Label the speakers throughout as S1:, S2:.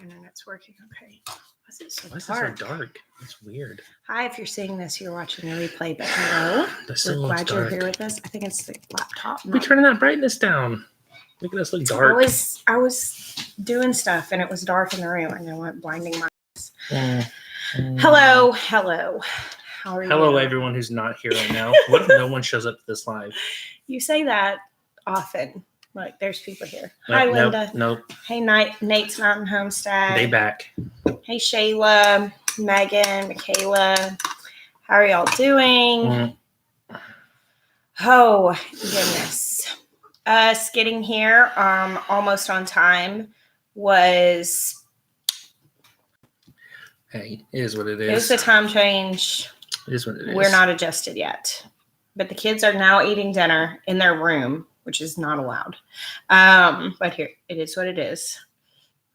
S1: internet's working okay. Why is it so
S2: Why is
S1: dark?
S2: it so dark? It's weird.
S1: Hi, if you're seeing this, you're watching the replay, but hello. We're glad you're here with us. I think it's the laptop.
S2: We're turning that brightness down. Look at us look dark.
S1: I was doing stuff and it was dark in the room and I went blinding my eyes. Hello. How are you?
S2: Hello, everyone who's not here right now. What if no one shows up to this live?
S1: You say that often. Like, there's people here. Hi, Linda.
S2: Nope.
S1: Hey, Nate's Mountain Homestead.
S2: They back.
S1: Hey, Shayla, Megan, Michaela. How are y'all doing? Oh, goodness. Us getting here almost on time was...
S2: Hey, it is what it is.
S1: It was the time change.
S2: It is what it is.
S1: We're not adjusted yet. But the kids are now eating dinner in their room, which is not allowed. But here, it is what it is.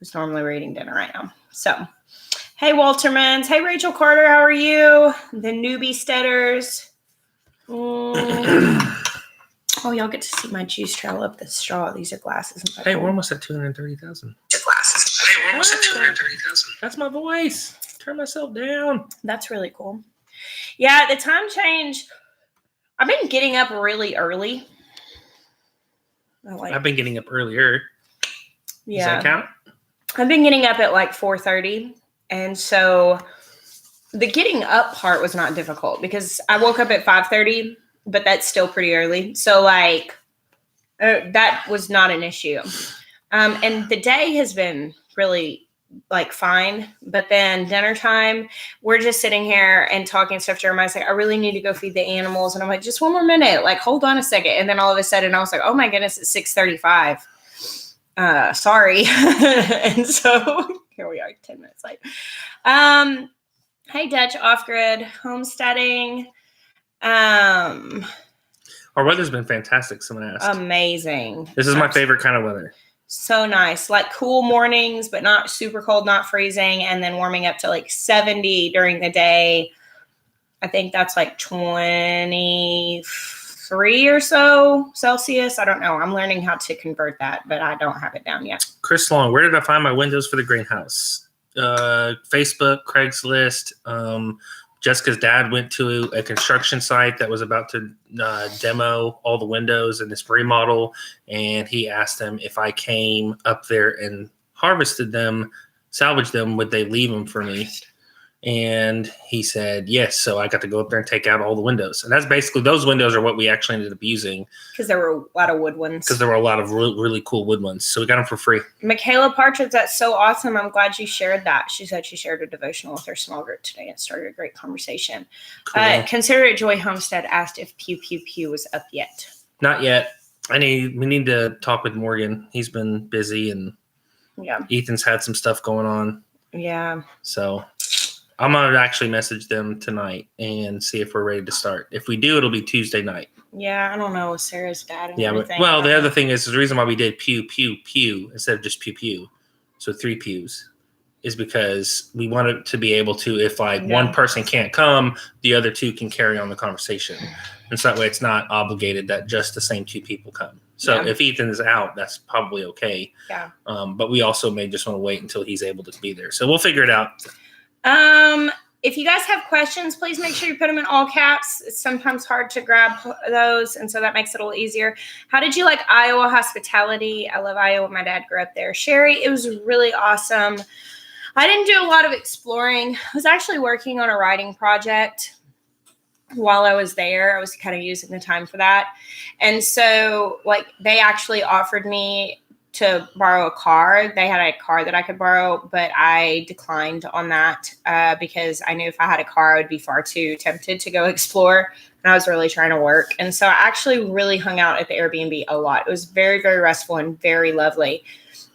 S1: It's normally we're eating dinner right now. So, hey, Waltermans. Hey, Rachel Carter. How are you? The newbie steaders. Oh, y'all get to see my juice trail up the straw. These are glasses.
S2: Hey, we're almost at 230,000.
S1: Glasses.
S2: Hey, we're almost at 230,000. That's my voice. Turn myself down.
S1: That's really cool. Yeah, the time change. I've been getting up really early.
S2: I've been getting up earlier.
S1: Yeah.
S2: Does that count?
S1: I've been getting up at like 4:30. And so the getting up part was not difficult because I woke up at 5:30, but that's still pretty early. So that was not an issue. And the day has been really like fine. But then dinner time, we're just sitting here and talking stuff. Jeremiah's like, I really need to go feed the animals. And I'm like, just one more minute. Like, hold on a second. And then all of a sudden I was like, oh my goodness, it's 6:35. Sorry. And so here we are, 10 minutes late. Hey, Dutch Off-Grid Homesteading.
S2: Our weather's been fantastic, someone asked.
S1: Amazing.
S2: This is my favorite kind of weather.
S1: So nice. Like cool mornings, but not super cold, not freezing, and then warming up to like 70 during the day. I think that's like 23 or so Celsius. I don't know. I'm learning how to convert that, but I don't have it down yet.
S2: Chris Long, where did I find my windows for the greenhouse? Facebook, Craigslist. Jessica's dad went to a construction site that was about to demo all the windows in this remodel, and he asked them if I came up there and harvested them, salvaged them, would they leave them for me? And he said yes. So I got to go up there and take out all the windows. And that's basically, those windows are what we actually ended up using.
S1: Because there were a lot of wood ones.
S2: Because there were a lot of really cool wood ones. So we got them for free.
S1: Michaela Partridge, that's so awesome. I'm glad you shared that. She said she shared a devotional with her small group today and started a great conversation. Cool. Consider It Joy Homestead asked if Pew Pew Pew was up yet.
S2: Not yet. We need to talk with Morgan. He's been busy and Ethan's had some stuff going on.
S1: Yeah.
S2: So I'm going to actually message them tonight and see if we're ready to start. If we do, it'll be Tuesday night.
S1: Yeah, I don't know with Sarah's dad and everything.
S2: Well, the other thing is the reason why we did pew, pew, pew instead of just pew, pew. So 3 pews is because we wanted to be able to, if one person can't come, the other 2 can carry on the conversation. And so that way it's not obligated that just the same 2 people come. So if Ethan is out, that's probably okay.
S1: Yeah.
S2: But we also may just want to wait until he's able to be there. So we'll figure it out.
S1: If you guys have questions, please make sure you put them in all caps. It's sometimes hard to grab those, and so that makes it a little easier. How did you like Iowa hospitality? I love Iowa. My dad grew up there. Sherry, it was really awesome. I didn't do a lot of exploring. I was actually working on a writing project while I was there. I was kind of using the time for that. And so, they actually offered me to borrow a car. They had a car that I could borrow, but I declined on that because I knew if I had a car, I would be far too tempted to go explore. And I was really trying to work. And so I actually really hung out at the Airbnb a lot. It was very, very restful and very lovely.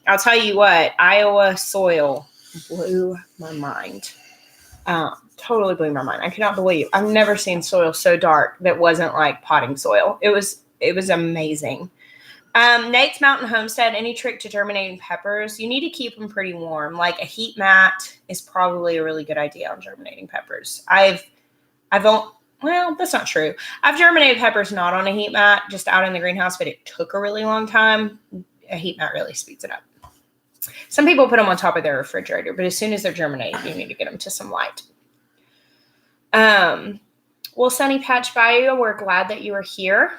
S1: I'll tell you what, Iowa soil blew my mind. Totally blew my mind. I cannot believe I've never seen soil so dark that wasn't like potting soil. It was amazing. Nate's Mountain Homestead, any trick to germinating peppers? You need to keep them pretty warm. Like a heat mat is probably a really good idea on germinating peppers. Well, that's not true. I've germinated peppers not on a heat mat, just out in the greenhouse, but it took a really long time. A heat mat really speeds it up. Some people put them on top of their refrigerator, but as soon as they're germinated, you need to get them to some light. Well, Sunny Patch Bayou, we're glad that you were here.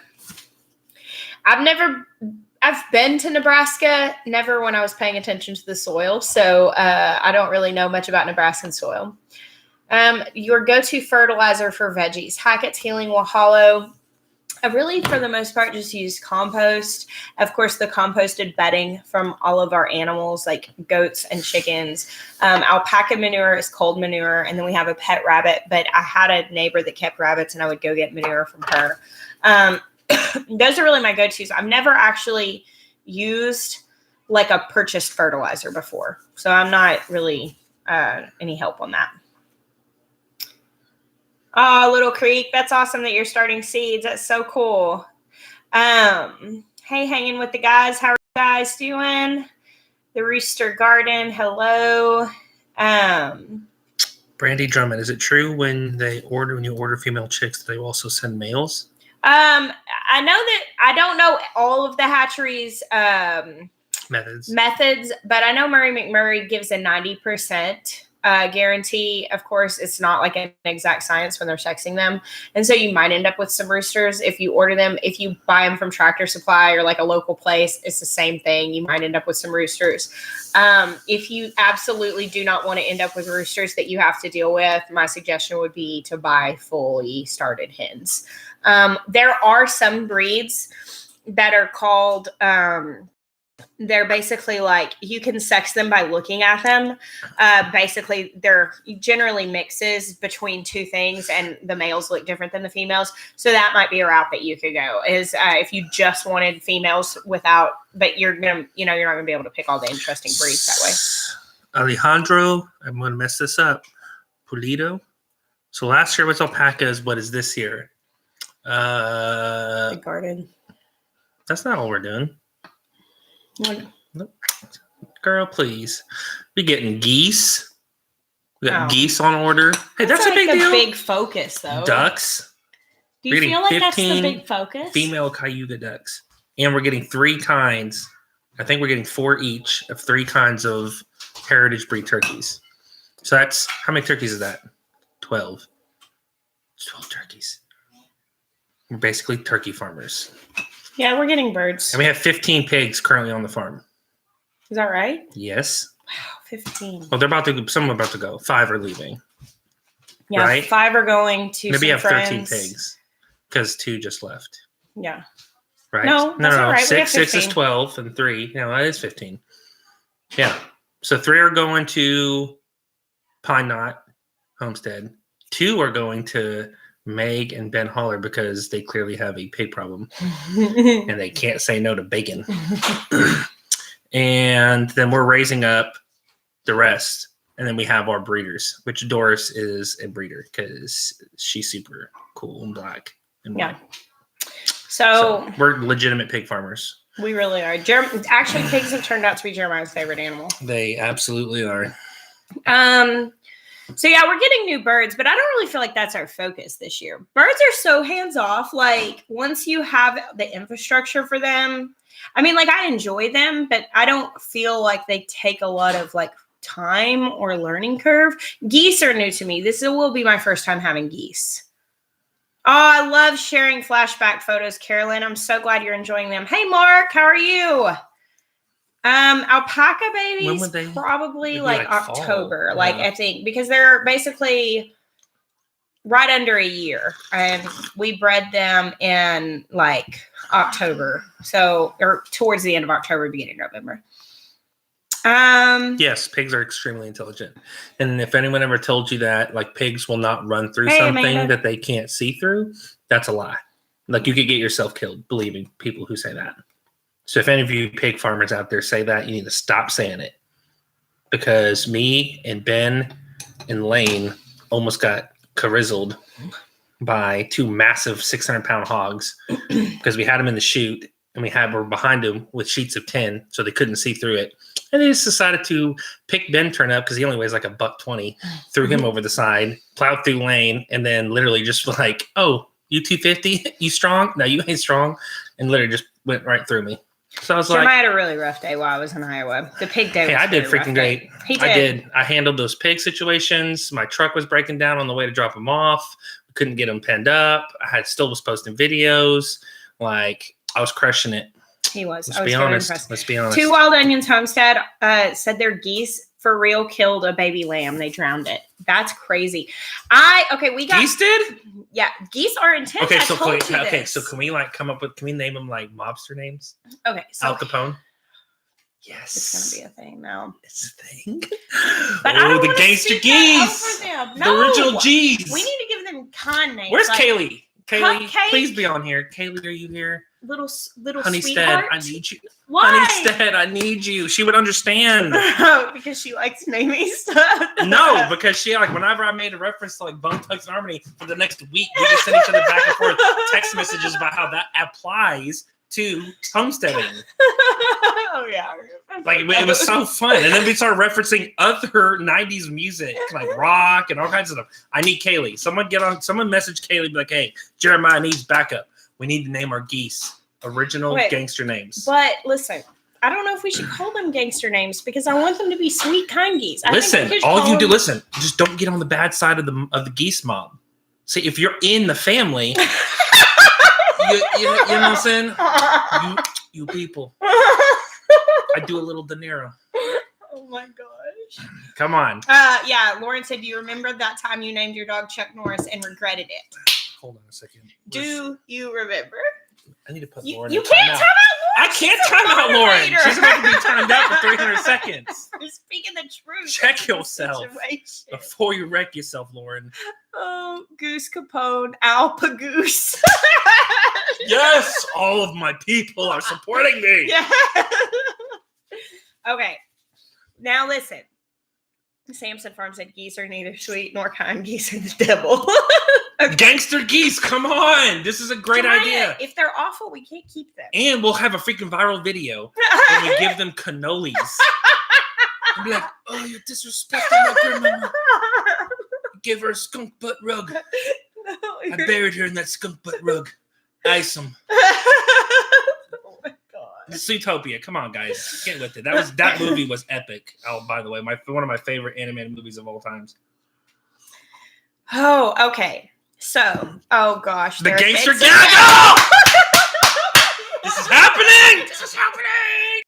S1: I've been to Nebraska, never when I was paying attention to the soil. So I don't really know much about Nebraskan soil. Your go-to fertilizer for veggies. Hackett's Healing Will Hollow. I really, for the most part, just use compost. Of course, the composted bedding from all of our animals, like goats and chickens. Alpaca manure is cold manure. And then we have a pet rabbit. But I had a neighbor that kept rabbits, and I would go get manure from her. Those are really my go-tos. I've never actually used like a purchased fertilizer before. So I'm not really any help on that. Oh, Little Creek. That's awesome that you're starting seeds. That's so cool. Hey, hanging with the guys. How are you guys doing? The Rooster Garden. Hello.
S2: Brandy Drummond, is it true when you order female chicks, they also send males?
S1: I know that I don't know all of the hatcheries methods, but I know Murray McMurray gives a 90% guarantee. Of course, it's not like an exact science when they're sexing them. And so you might end up with some roosters if you order them. If you buy them from Tractor Supply or like a local place, it's the same thing. You might end up with some roosters. If you absolutely do not want to end up with roosters that you have to deal with, my suggestion would be to buy fully started hens. There are some breeds that are called, they're basically like, you can sex them by looking at them. Basically, they're generally mixes between two things, and the males look different than the females. So that might be a route that you could go, is if you just wanted females without, but you're not gonna be able to pick all the interesting breeds that way.
S2: Alejandro, I'm gonna mess this up. Pulido. So last year was alpacas. What is this year?
S1: The garden.
S2: That's not all we're doing. Nope. Girl, please. We're getting geese. We got geese on order. Hey, that's
S1: like
S2: a big deal.
S1: Big focus, though.
S2: Ducks.
S1: Do you feel like that's the big focus?
S2: Female Cayuga ducks. And we're getting 3 kinds. I think we're getting 4 each of 3 kinds of heritage breed turkeys. So that's, how many turkeys is that? 12. 12 turkeys. We're basically turkey farmers.
S1: Yeah, we're getting birds.
S2: And we have 15 pigs currently on the farm.
S1: Is that right?
S2: Yes.
S1: Wow, 15.
S2: Well, some are about to go. 5 are leaving.
S1: Yeah,
S2: right?
S1: 5 are going to
S2: Maybe have
S1: friends.
S2: 13 pigs because 2 just left.
S1: Yeah.
S2: Right?
S1: No, that's all right.
S2: 6 is 12 and 3. No, that is 15. Yeah. So 3 are going to Pine Knot Homestead. 2 are going to Meg and Ben Holler because they clearly have a pig problem and they can't say no to bacon. And then we're raising up the rest. And then we have our breeders, which Doris is a breeder because she's super cool and black and white.
S1: Yeah. So
S2: we're legitimate pig farmers.
S1: We really are. Actually, pigs have turned out to be Jeremiah's favorite animal.
S2: They absolutely are.
S1: So yeah, we're getting new birds, but I don't really feel like that's our focus this year. Birds are so hands off. Like once you have the infrastructure for them, I mean, like I enjoy them, but I don't feel like they take a lot of like time or learning curve. Geese are new to me. This will be my first time having geese. Oh, I love sharing flashback photos, Carolyn. I'm so glad you're enjoying them. Hey, Mark, how are you? Alpaca babies, probably like October, yeah. Like I think, because they're basically right under a year, and we bred them in like October, so or towards the end of October, beginning of November.
S2: Yes, pigs are extremely intelligent, and if anyone ever told you that like pigs will not run through something Amanda. That they can't see through, that's a lie. Like you could get yourself killed believing people who say that. So if any of you pig farmers out there say that, you need to stop saying it. Because me and Ben and Lane almost got carizzled by 2 massive 600-pound hogs because we had them in the chute and we're behind them with sheets of 10 so they couldn't see through it. And they just decided to pick Ben turn up because he only weighs like $120, threw him over the side, plowed through Lane, and then literally just like, oh, you 250? You strong? No, you ain't strong. And literally just went right through me. So I was
S1: Jeremiah had a really rough day while I was in Iowa. The pig day was
S2: I did
S1: a really
S2: freaking
S1: rough
S2: great.
S1: day. He did.
S2: I did. I handled those pig situations. My truck was breaking down on the way to drop them off. We couldn't get them penned up. Still was posting videos. Like, I was crushing it.
S1: He was.
S2: Let's be honest. Let's be honest.
S1: Two Wild Onions Homestead said their geese for real killed a baby lamb. They drowned it. That's crazy. We got
S2: Geese did?
S1: Yeah, geese are intense.
S2: Okay,
S1: so
S2: can we like come up with? Can we name them like mobster names?
S1: Okay, so
S2: Al Capone. Yes,
S1: it's gonna be a thing now.
S2: It's a thing.
S1: But I don't
S2: the
S1: wanna
S2: gangster
S1: speak that
S2: geese.
S1: over them.
S2: The original Geese.
S1: We need to give them con names.
S2: Where's Kaylee? Kaylee,
S1: Cupcake?
S2: please be on here. Kaylee, are you here?
S1: Little
S2: Honeystead,
S1: sweetheart.
S2: I need you.
S1: Why?
S2: Honeystead, I need you. She would understand.
S1: Because she likes naming stuff.
S2: No, because she whenever I made a reference to like Bone Thugs and Harmony for the next week, we just send each other back and forth text messages about how that applies to homesteading.
S1: Oh yeah.
S2: Like it was so fun. And then we started referencing other 90s music, like rock and all kinds of stuff. I need Kaylee. Someone message Kaylee, be like, hey, Jeremiah needs backup. We need to name our geese original gangster names.
S1: But listen, I don't know if we should call them gangster names because I want them to be sweet, kind geese.
S2: Listen, just don't get on the bad side of the geese mob. See, if you're in the family, you know what I'm saying? You people. I do a little De Niro.
S1: Oh my gosh.
S2: Come on.
S1: Yeah, Lauren said, do you remember that time you named your dog Chuck Norris and regretted it?
S2: Hold on a second.
S1: Do you remember?
S2: I need to put Lauren
S1: You
S2: in
S1: can't time out Lauren.
S2: I can't time out Lauren. She's about to be timed out for 300 seconds.
S1: You're speaking the truth.
S2: Check yourself before you wreck yourself, Lauren.
S1: Oh, Goose Capone, Alpa Goose.
S2: Yes, all of my people are supporting me.
S1: Yeah. Okay. Now listen. Samson Farm said geese are neither sweet nor kind. Geese are the devil.
S2: Okay. Gangster geese, come on. This is a great idea.
S1: If they're awful, we can't keep them.
S2: And we'll have a freaking viral video when we give them cannolis. And be like, oh, you're disrespecting my grandmama. Give her a skunk butt rug.
S1: No,
S2: I buried her in that skunk butt rug. Ice them.
S1: Oh my god.
S2: It's Zootopia. Come on, guys. Get with it. That movie was epic. Oh, by the way, one of my favorite animated movies of all times.
S1: Oh, okay. So, oh gosh.
S2: The gangster gang. This is happening. This is happening.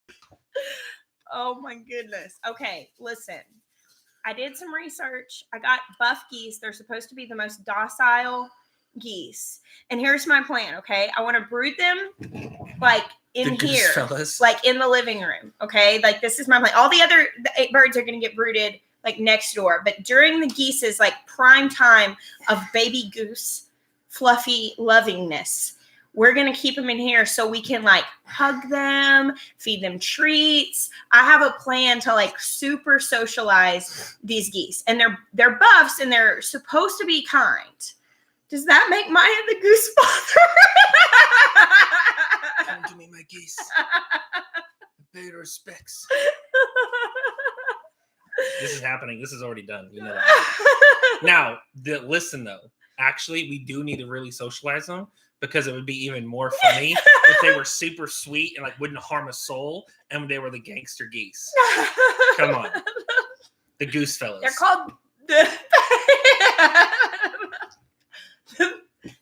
S1: Oh my goodness. Okay, listen. I did some research. I got buff geese. They're supposed to be the most docile geese. And here's my plan, okay? I want to brood them like in here, like in the living room, okay? Like this is my plan. All the 8 birds are going to get brooded like next door. But during the geese's like prime time of baby goose fluffy lovingness, we're going to keep them in here so we can like hug them, feed them treats. I have a plan to like super socialize these geese. And they're buffs and they're supposed to be kind. Does that make Maya the goose father?
S2: Come to me, my geese. Pay your respects. This is happening. This is already done. You know that. Now, listen though. Actually, we do need to really socialize them because it would be even more funny if they were super sweet and like wouldn't harm a soul, and they were the gangster geese. Come on, the goose fellas.
S1: They're called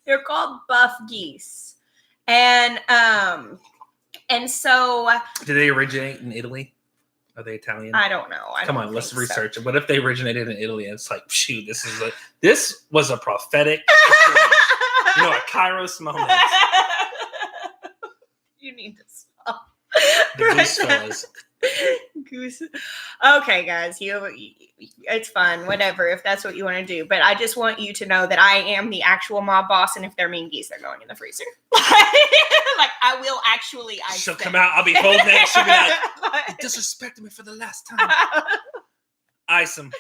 S1: they're called buff geese, and so.
S2: Did they originate in Italy? Are they Italian?
S1: I don't know.
S2: Come on, let's research it. What if they originated in Italy? And it's like, shoot, this was a prophetic, a Kairos moment.
S1: You need to stop.
S2: The goose fellas.
S1: Goose. Okay, guys, it's fun. Whatever, if that's what you want to do. But I just want you to know that I am the actual mob boss, and if they're mean geese, they're going in the freezer. Like I will actually.
S2: She'll come out. I'll be holding it. She'll be like, "You disrespected me for the last time." Ice them.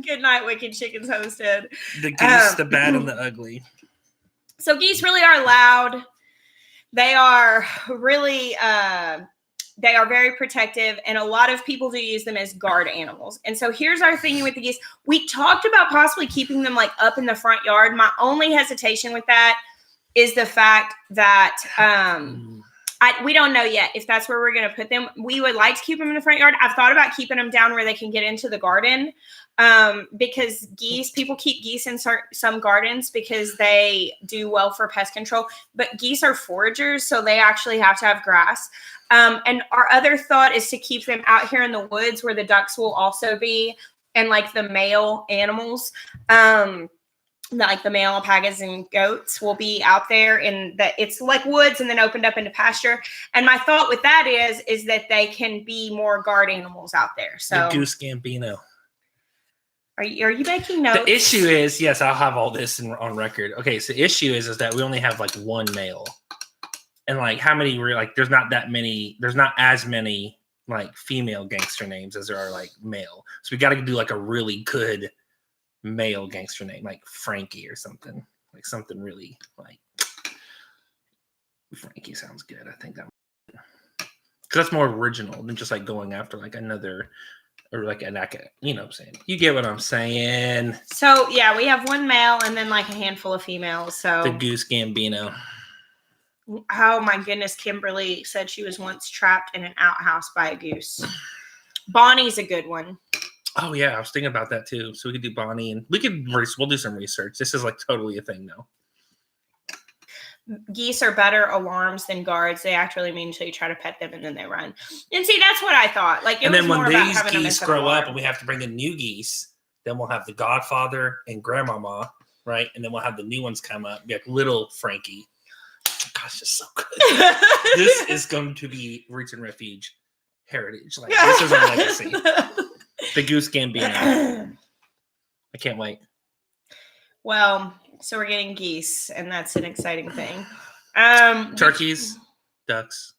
S1: Good night, Wicked Chickens Homestead.
S2: The geese, the bad, and the ugly.
S1: So geese really are loud. They are really, they are very protective, and a lot of people do use them as guard animals. And so here's our thing with the geese. We talked about possibly keeping them like up in the front yard. My only hesitation with that is the fact that we don't know yet if that's where we're going to put them. We would like to keep them in the front yard. I've thought about keeping them down where they can get into the garden, because people keep geese in some gardens because they do well for pest control. But geese are foragers, so they actually have to have grass. And our other thought is to keep them out here in the woods where the ducks will also be, and like the male animals. Like the male alpacas and goats will be out there in it's like woods and then opened up into pasture. And my thought with that is that they can be more guard animals out there. So
S2: the goose gambino.
S1: Are you making notes?
S2: The issue is, yes, I'll have all this on record. Okay, so the issue is that we only have like one male. And like how many were like there's not as many like female gangster names as there are like male. So we gotta do like a really good male gangster name, like Frankie or something, like something really like Frankie sounds good. I think that because that's more original than just like going after like another or like an you know what I'm saying. You get what I'm saying.
S1: So yeah, we have one male and then like a handful of females. So
S2: the goose gambino.
S1: Oh my goodness, Kimberly said she was once trapped in an outhouse by a goose. Bonnie's a good one.
S2: Oh yeah, I was thinking about that too. So we could do Bonnie, and we'll do some research. This is like totally a thing now.
S1: Geese are better alarms than guards. They act really mean until you try to pet them and then they run. And see, that's what I thought. Like,
S2: and then when these geese grow up and we have to bring in new geese, then we'll have the Godfather and Grandmama, right? And then we'll have the new ones come up, be like little Frankie. Gosh, it's so good. This is going to be Roots and Refuge heritage. Like this is our legacy. The Goose Gambino. I can't wait.
S1: Well, so we're getting geese, and that's an exciting thing.
S2: Turkeys, ducks.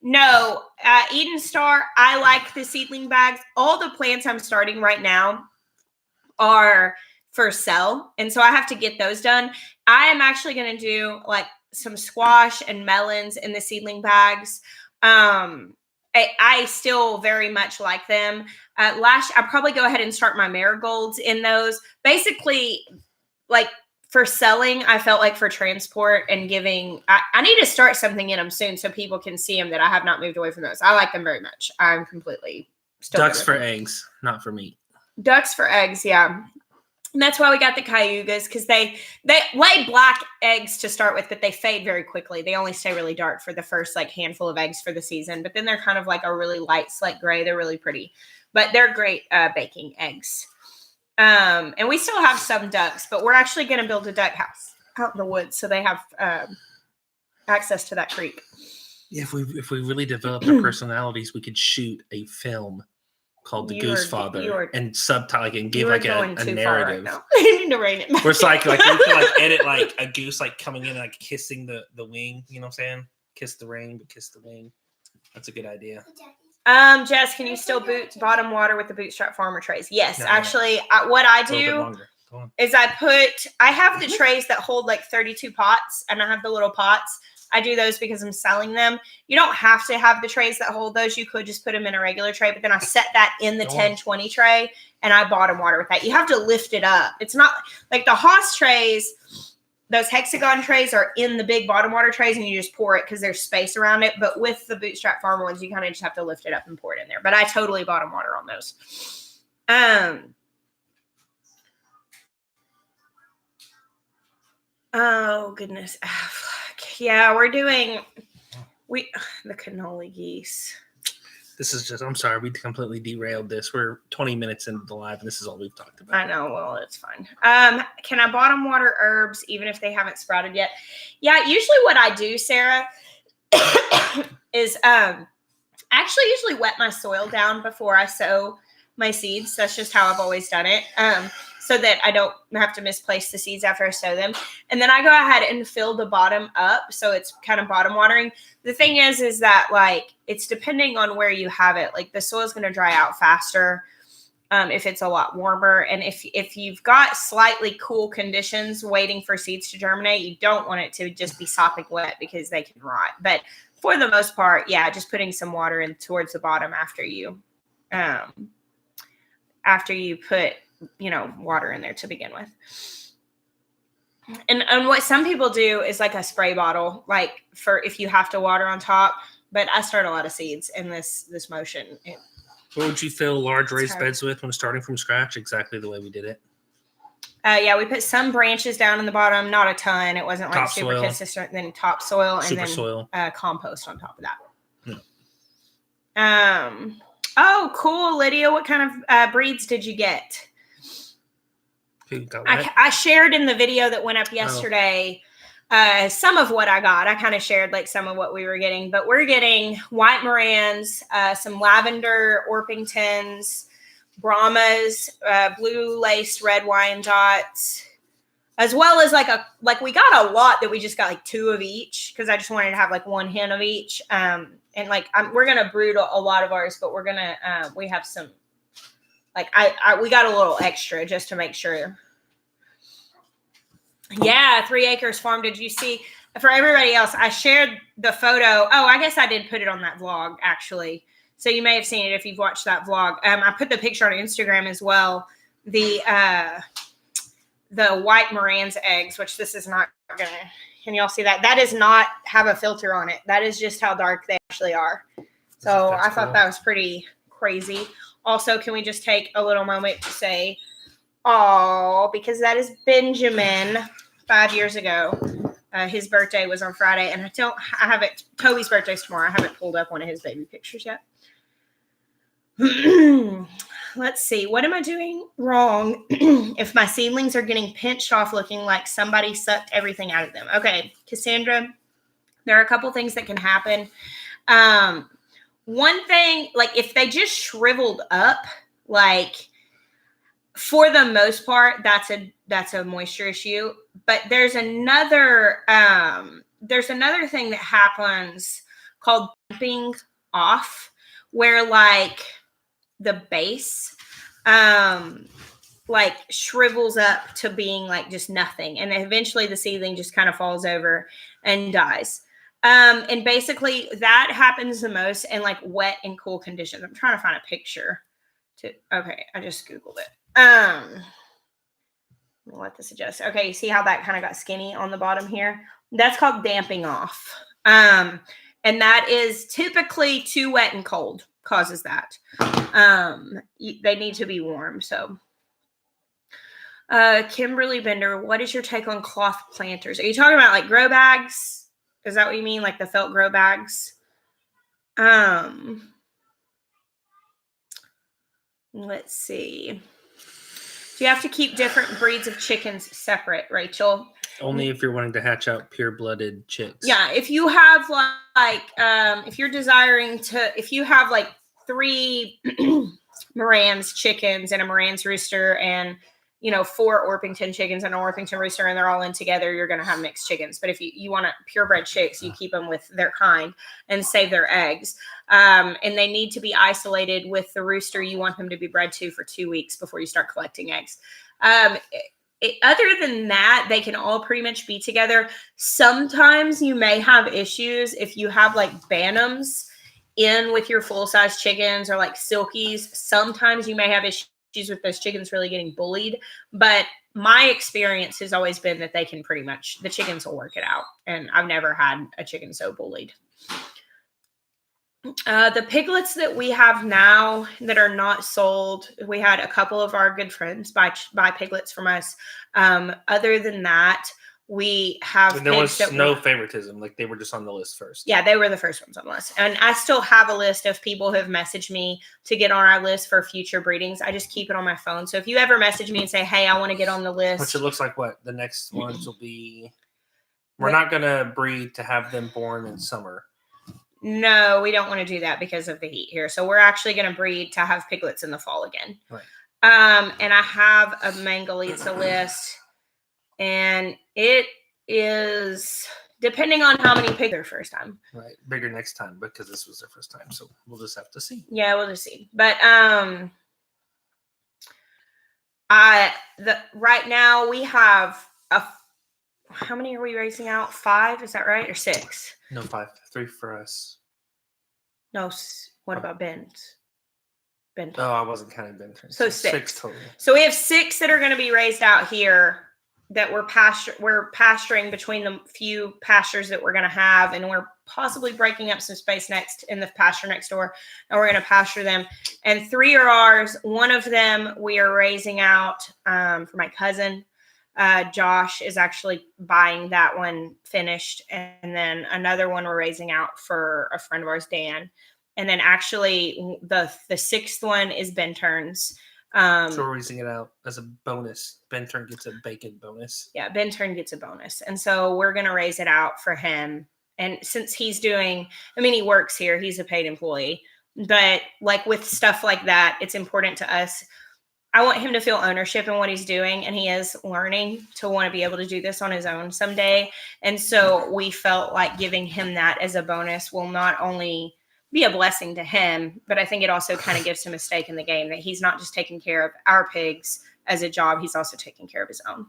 S1: No, Eden Star. I like the seedling bags. All the plants I'm starting right now are for sale, and so I have to get those done. I am actually going to do like some squash and melons in the seedling bags. I still very much like them. I'll probably go ahead and start my marigolds in those. Basically, like for selling, I felt like for transport and giving, I need to start something in them soon so people can see them that I have not moved away from those. I like them very much. I'm completely still.
S2: Ducks for eggs, not for meat.
S1: Ducks for eggs, yeah. And that's why we got the cayugas, because they lay black eggs to start with, but they fade very quickly. They only stay really dark for the first like handful of eggs for the season, but then they're kind of like a really light slate gray. They're really pretty, but they're great baking eggs. And we still have some ducks, but we're actually going to build a duck house out in the woods so they have access to that creek.
S2: Yeah, if we really developed our personalities, we could shoot a film called The Goose Father and subtitle and give like a narrative.
S1: Right you need to rein it back.
S2: Where it's like we could like edit like a goose like coming in and like kissing the wing, you know what I'm saying? Kiss the ring, but kiss the wing. That's a good idea.
S1: Jess, can you still bottom water with the bootstrap farmer trays? Yes, no, actually, what I do is I have the trays that hold like 32 pots, and I have the little pots. I do those because I'm selling them. You don't have to have the trays that hold those. You could just put them in a regular tray, but then I set that in the 10-20 tray, and I bottom water with that. You have to lift it up. It's not like the Haas trays. Those hexagon trays are in the big bottom water trays, and you just pour it because there's space around it. But with the bootstrap farmer ones, you kind of just have to lift it up and pour it in there. But I totally bottom water on those. Oh goodness. Yeah, we're doing the cannoli geese.
S2: This is just, I'm sorry, we completely derailed this. We're 20 minutes into the live, and this is all we've talked about.
S1: I know. Well, it's fine. Can I bottom water herbs even if they haven't sprouted yet? Yeah, usually what I do, Sarah, is actually usually wet my soil down before I sow my seeds. That's just how I've always done it. So that I don't have to misplace the seeds after I sow them. And then I go ahead and fill the bottom up. So it's kind of bottom watering. The thing is that like, it's depending on where you have it. Like the soil is going to dry out faster if it's a lot warmer. And if you've got slightly cool conditions waiting for seeds to germinate, you don't want it to just be sopping wet because they can rot. But for the most part, yeah, just putting some water in towards the bottom after you put, water in there to begin with. And what some people do is like a spray bottle, like for if you have to water on top. But I start a lot of seeds in this motion.
S2: What would you fill large raised beds with when starting from scratch? Exactly the way we did it.
S1: Yeah, we put some branches down in the bottom, not a ton. It wasn't like
S2: Topsoil.
S1: super consistent. Then topsoil and then
S2: soil.
S1: Compost on top of that. Yeah. Oh, cool, Lydia. What kind of breeds did you get? I shared in the video that went up yesterday some of what I got. I kind of shared like some of what we were getting, but we're getting white Morans, some lavender Orpingtons, Brahmas, blue laced red Wyandottes, as well as like we got a lot that we just got like 2 of each because I just wanted to have like 1 hen of each. And like we're gonna brood a lot of ours, but we're gonna we have some like we got a little extra just to make sure. Yeah, 3 Acres Farm. Did you see? For everybody else, I shared the photo. Oh, I guess I did put it on that vlog actually. So you may have seen it if you've watched that vlog. I put the picture on Instagram as well. The white Moran's eggs, which this is not gonna. Can y'all see that? That does not have a filter on it. That is just how dark they actually are. So I thought that was pretty crazy. Also, can we just take a little moment to say, oh, because that is Benjamin 5 years ago. His birthday was on Friday, and I have it. Toby's birthday's tomorrow. I haven't pulled up one of his baby pictures yet. Let's see. What am I doing wrong if my seedlings are getting pinched off looking like somebody sucked everything out of them? Okay, Cassandra, there are a couple things that can happen. One thing, like if they just shriveled up, like for the most part, that's a moisture issue. But there's another thing that happens called bumping off, where like the base like shrivels up to being like just nothing, and eventually the seedling just kind of falls over and dies. And basically that happens the most in like wet and cool conditions. I'm trying to find a picture okay, I just Googled it. I'll let this adjust. Okay, you see how that kind of got skinny on the bottom here? That's called damping off. And that is typically too wet and cold causes that. They need to be warm. So Kimberly Bender, what is your take on cloth planters? Are you talking about like grow bags? Is that what you mean? Like the felt grow bags? Let's see. Do you have to keep different breeds of chickens separate, Rachel?
S2: Only if you're wanting to hatch out pure-blooded chicks. Yeah,
S1: if you have like, if you're desiring to, if you have like 3 Moran's chickens and a Moran's rooster and 4 Orpington chickens and an Orpington rooster, and they're all in together, you're going to have mixed chickens. But if you want purebred chicks, you keep them with their kind and save their eggs. And they need to be isolated. With the rooster, you want them to be bred to for 2 weeks before you start collecting eggs. Other than that, they can all pretty much be together. Sometimes you may have issues if you have like Bantams in with your full-size chickens or like Silkies. Sometimes you may have issues with those chickens really getting bullied, but my experience has always been that they can pretty much, the chickens will work it out, and I've never had a chicken so bullied. The piglets that we have now that are not sold, we had a couple of our good friends buy piglets from us. Other than that, we have.
S2: There was no favoritism. Like they were just on the list first.
S1: Yeah, they were the first ones on the list. And I still have a list of people who have messaged me to get on our list for future breedings. I just keep it on my phone. So if you ever message me and say, hey, I want to get on the list.
S2: Which it looks like what? The next ones will be. We're not going to breed to have them born in summer.
S1: No, we don't want to do that because of the heat here. So we're actually going to breed to have piglets in the fall again.
S2: Right.
S1: And I have a Mangalitsa list. And it is depending on how many pigs their first time.
S2: Right. Bigger next time because this was their first time. So we'll just have to see.
S1: Yeah, we'll just see. But right now we have how many are we raising out? 5, is that right? Or 6?
S2: No, 5. 3 for us.
S1: No, what about Ben's?
S2: Oh, I wasn't counting Ben.
S1: So
S2: 6 total.
S1: So we have 6 that are going to be raised out here that we're pasturing between the few pastures that we're going to have, and we're possibly breaking up some space next in the pasture next door, and we're going to pasture them. And 3 are ours. One of them we are raising out for my cousin. Josh is actually buying that one finished, and then another one we're raising out for a friend of ours, Dan. And then actually the 6th one is Ben Turn's.
S2: So we're raising it out as a bonus. Ben Turn gets a bacon bonus.
S1: Yeah, Ben Turn gets a bonus. And so we're going to raise it out for him. And since he's doing, I mean, he works here, he's a paid employee. But like with stuff like that, it's important to us. I want him to feel ownership in what he's doing. And he is learning to want to be able to do this on his own someday. And so we felt like giving him that as a bonus will not only be a blessing to him, but I think it also kind of gives him a stake in the game that he's not just taking care of our pigs as a job, he's also taking care of his own.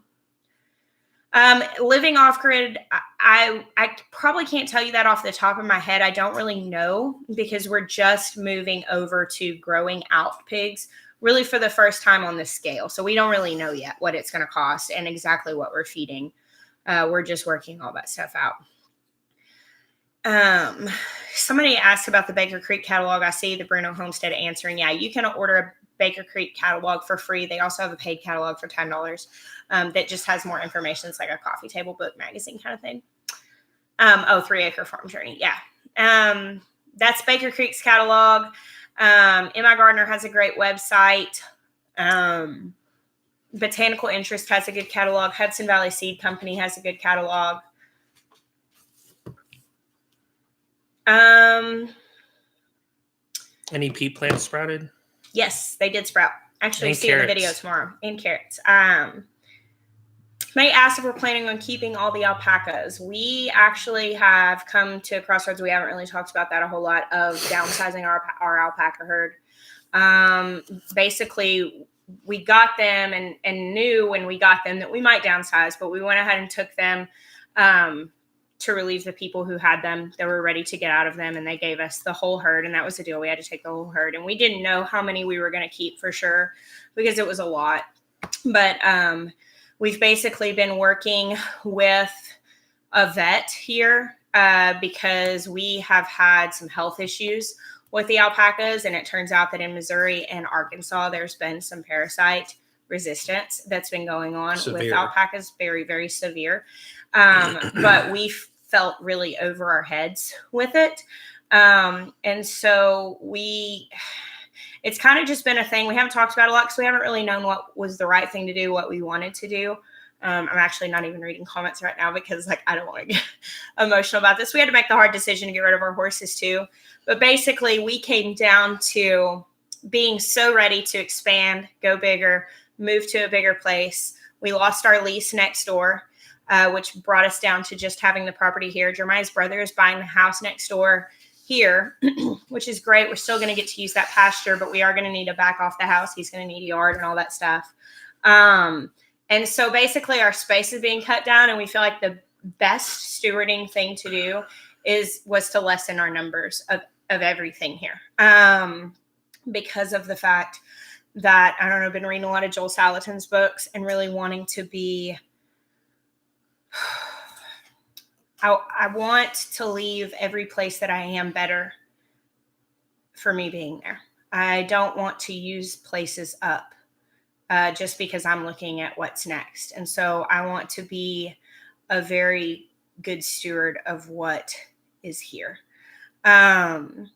S1: Living off grid, I probably can't tell you that off the top of my head. I don't really know because we're just moving over to growing out pigs really for the first time on this scale. So we don't really know yet what it's going to cost and exactly what we're feeding. We're just working all that stuff out. Somebody asked about the Baker Creek catalog. I see the Bruno Homestead answering. Yeah, you can order a Baker Creek catalog for free. They also have a paid catalog for $10 that just has more information. It's like a coffee table book magazine kind of thing. 3 Acre Farm Journey. Yeah. That's Baker Creek's catalog. Emma Gardner has a great website. Botanical Interest has a good catalog. Hudson Valley Seed Company has a good catalog.
S2: Any pea plants sprouted?
S1: Yes, they did sprout. Actually,
S2: And
S1: see in the
S2: carrots.
S1: video tomorrow. And carrots. May asked if we're planning on keeping all the alpacas. We actually have come to a crossroads. We haven't really talked about that a whole lot of downsizing our alpaca herd. Basically, we got them and knew when we got them that we might downsize, but we went ahead and took them to relieve the people who had them that were ready to get out of them, and they gave us the whole herd, and that was the deal. We had to take the whole herd, and we didn't know how many we were going to keep for sure because it was a lot. But we've basically been working with a vet here because we have had some health issues with the alpacas, and it turns out that in Missouri and Arkansas there's been some parasite resistance that's been going on with alpacas, very, very severe. But we felt really over our heads with it. And so it's kind of just been a thing. We haven't talked about it a lot because we haven't really known what was the right thing to do, what we wanted to do. I'm actually not even reading comments right now because I don't want to get emotional about this. We had to make the hard decision to get rid of our horses too. But basically we came down to being so ready to expand, go bigger, move to a bigger place. We lost our lease next door, which brought us down to just having the property here. Jeremiah's brother is buying the house next door here, which is great. We're still going to get to use that pasture, but we are going to need to back off the house. He's going to need a yard and all that stuff. And so basically our space is being cut down, and we feel like the best stewarding thing to do was to lessen our numbers of everything here. Because of the fact that, I don't know, I've been reading a lot of Joel Salatin's books and really wanting to be, I want to leave every place that I am better for me being there. I don't want to use places up just because I'm looking at what's next. And so I want to be a very good steward of what is here. So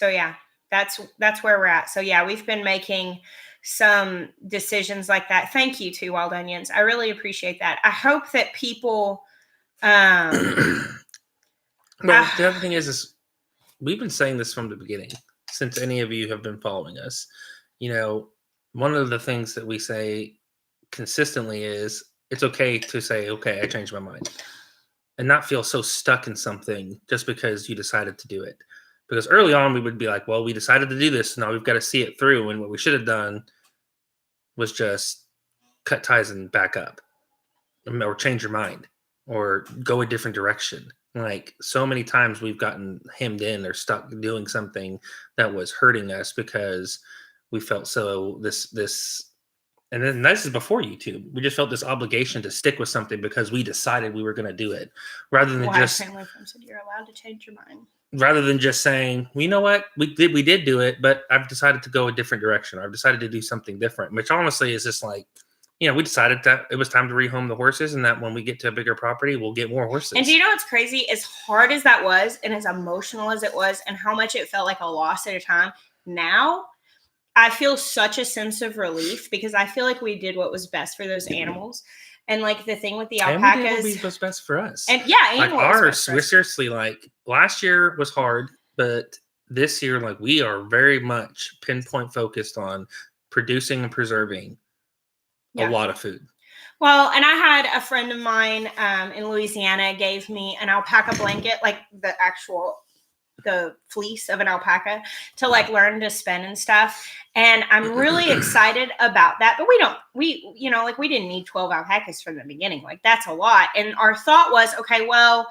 S1: yeah, that's where we're at. So yeah, we've been making some decisions like that. Thank you to Wild Onions. I really appreciate that. I hope that people,
S2: The other thing is we've been saying this from the beginning, since any of you have been following us. One of the things that we say consistently is it's okay to say, okay, I changed my mind, and not feel so stuck in something just because you decided to do it. Because early on we would be like, well, we decided to do this, now we've got to see it through. And what we should have done was just cut ties and back up, or change your mind, or go a different direction. Like, so many times we've gotten hemmed in or stuck doing something that was hurting us because we felt so this And then this is before YouTube. We just felt this obligation to stick with something because we decided we were going to do it, rather than
S1: Wise family friend said you're allowed to change your mind.
S2: Rather than just saying, well, you know what, we did do it, but I've decided to go a different direction. I've decided to do something different, which honestly is just like, we decided that it was time to rehome the horses, and that when we get to a bigger property, we'll get more horses.
S1: And do you know what's crazy? As hard as that was, and as emotional as it was, and how much it felt like a loss at a time, now I feel such a sense of relief because I feel like we did what was best for those animals. And like the thing with the alpacas,
S2: and we did what was best for us.
S1: And yeah,
S2: like ours, we're seriously like, last year was hard, but this year, like, we are very much pinpoint focused on producing and preserving a lot of food.
S1: Well, and I had a friend of mine in Louisiana gave me an alpaca blanket, like the fleece of an alpaca, to like learn to spin and stuff. And I'm really excited about that. But we didn't need 12 alpacas from the beginning. Like, that's a lot. And our thought was, okay, well,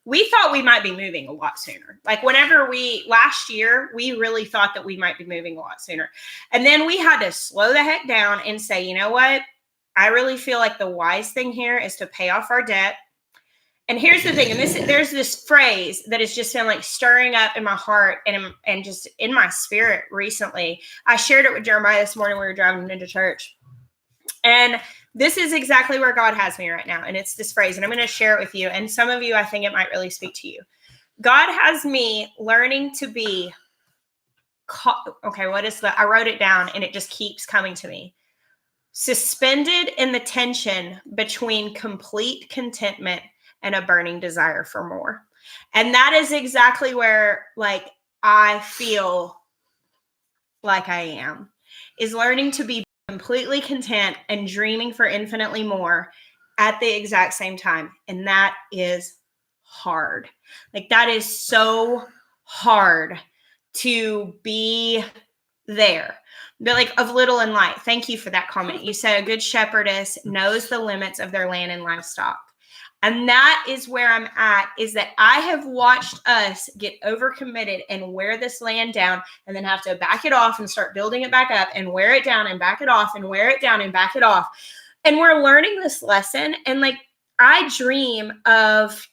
S1: we thought we might be moving a lot sooner. Like last year, we really thought that we might be moving a lot sooner. And then we had to slow the heck down and say, you know what? I really feel like the wise thing here is to pay off our debt. And here's the thing, and there's this phrase that has just been like stirring up in my heart and just in my spirit recently. I shared it with Jeremiah this morning when we were driving into church. And this is exactly where God has me right now. And it's this phrase, and I'm going to share it with you. And some of you, I think it might really speak to you. God has me learning to be, I wrote it down and it just keeps coming to me. Suspended in the tension between complete contentment and a burning desire for more. And that is exactly where, like, I feel like I am, is learning to be completely content and dreaming for infinitely more at the exact same time. And that is hard. Like, that is so hard to be there. But like, of little and light. Thank you for that comment. You said a good shepherdess knows the limits of their land and livestock. And that is where I'm at, is that I have watched us get overcommitted and wear this land down and then have to back it off and start building it back up and wear it down and back it off and wear it down and back it off. And we're learning this lesson. And like, I dream of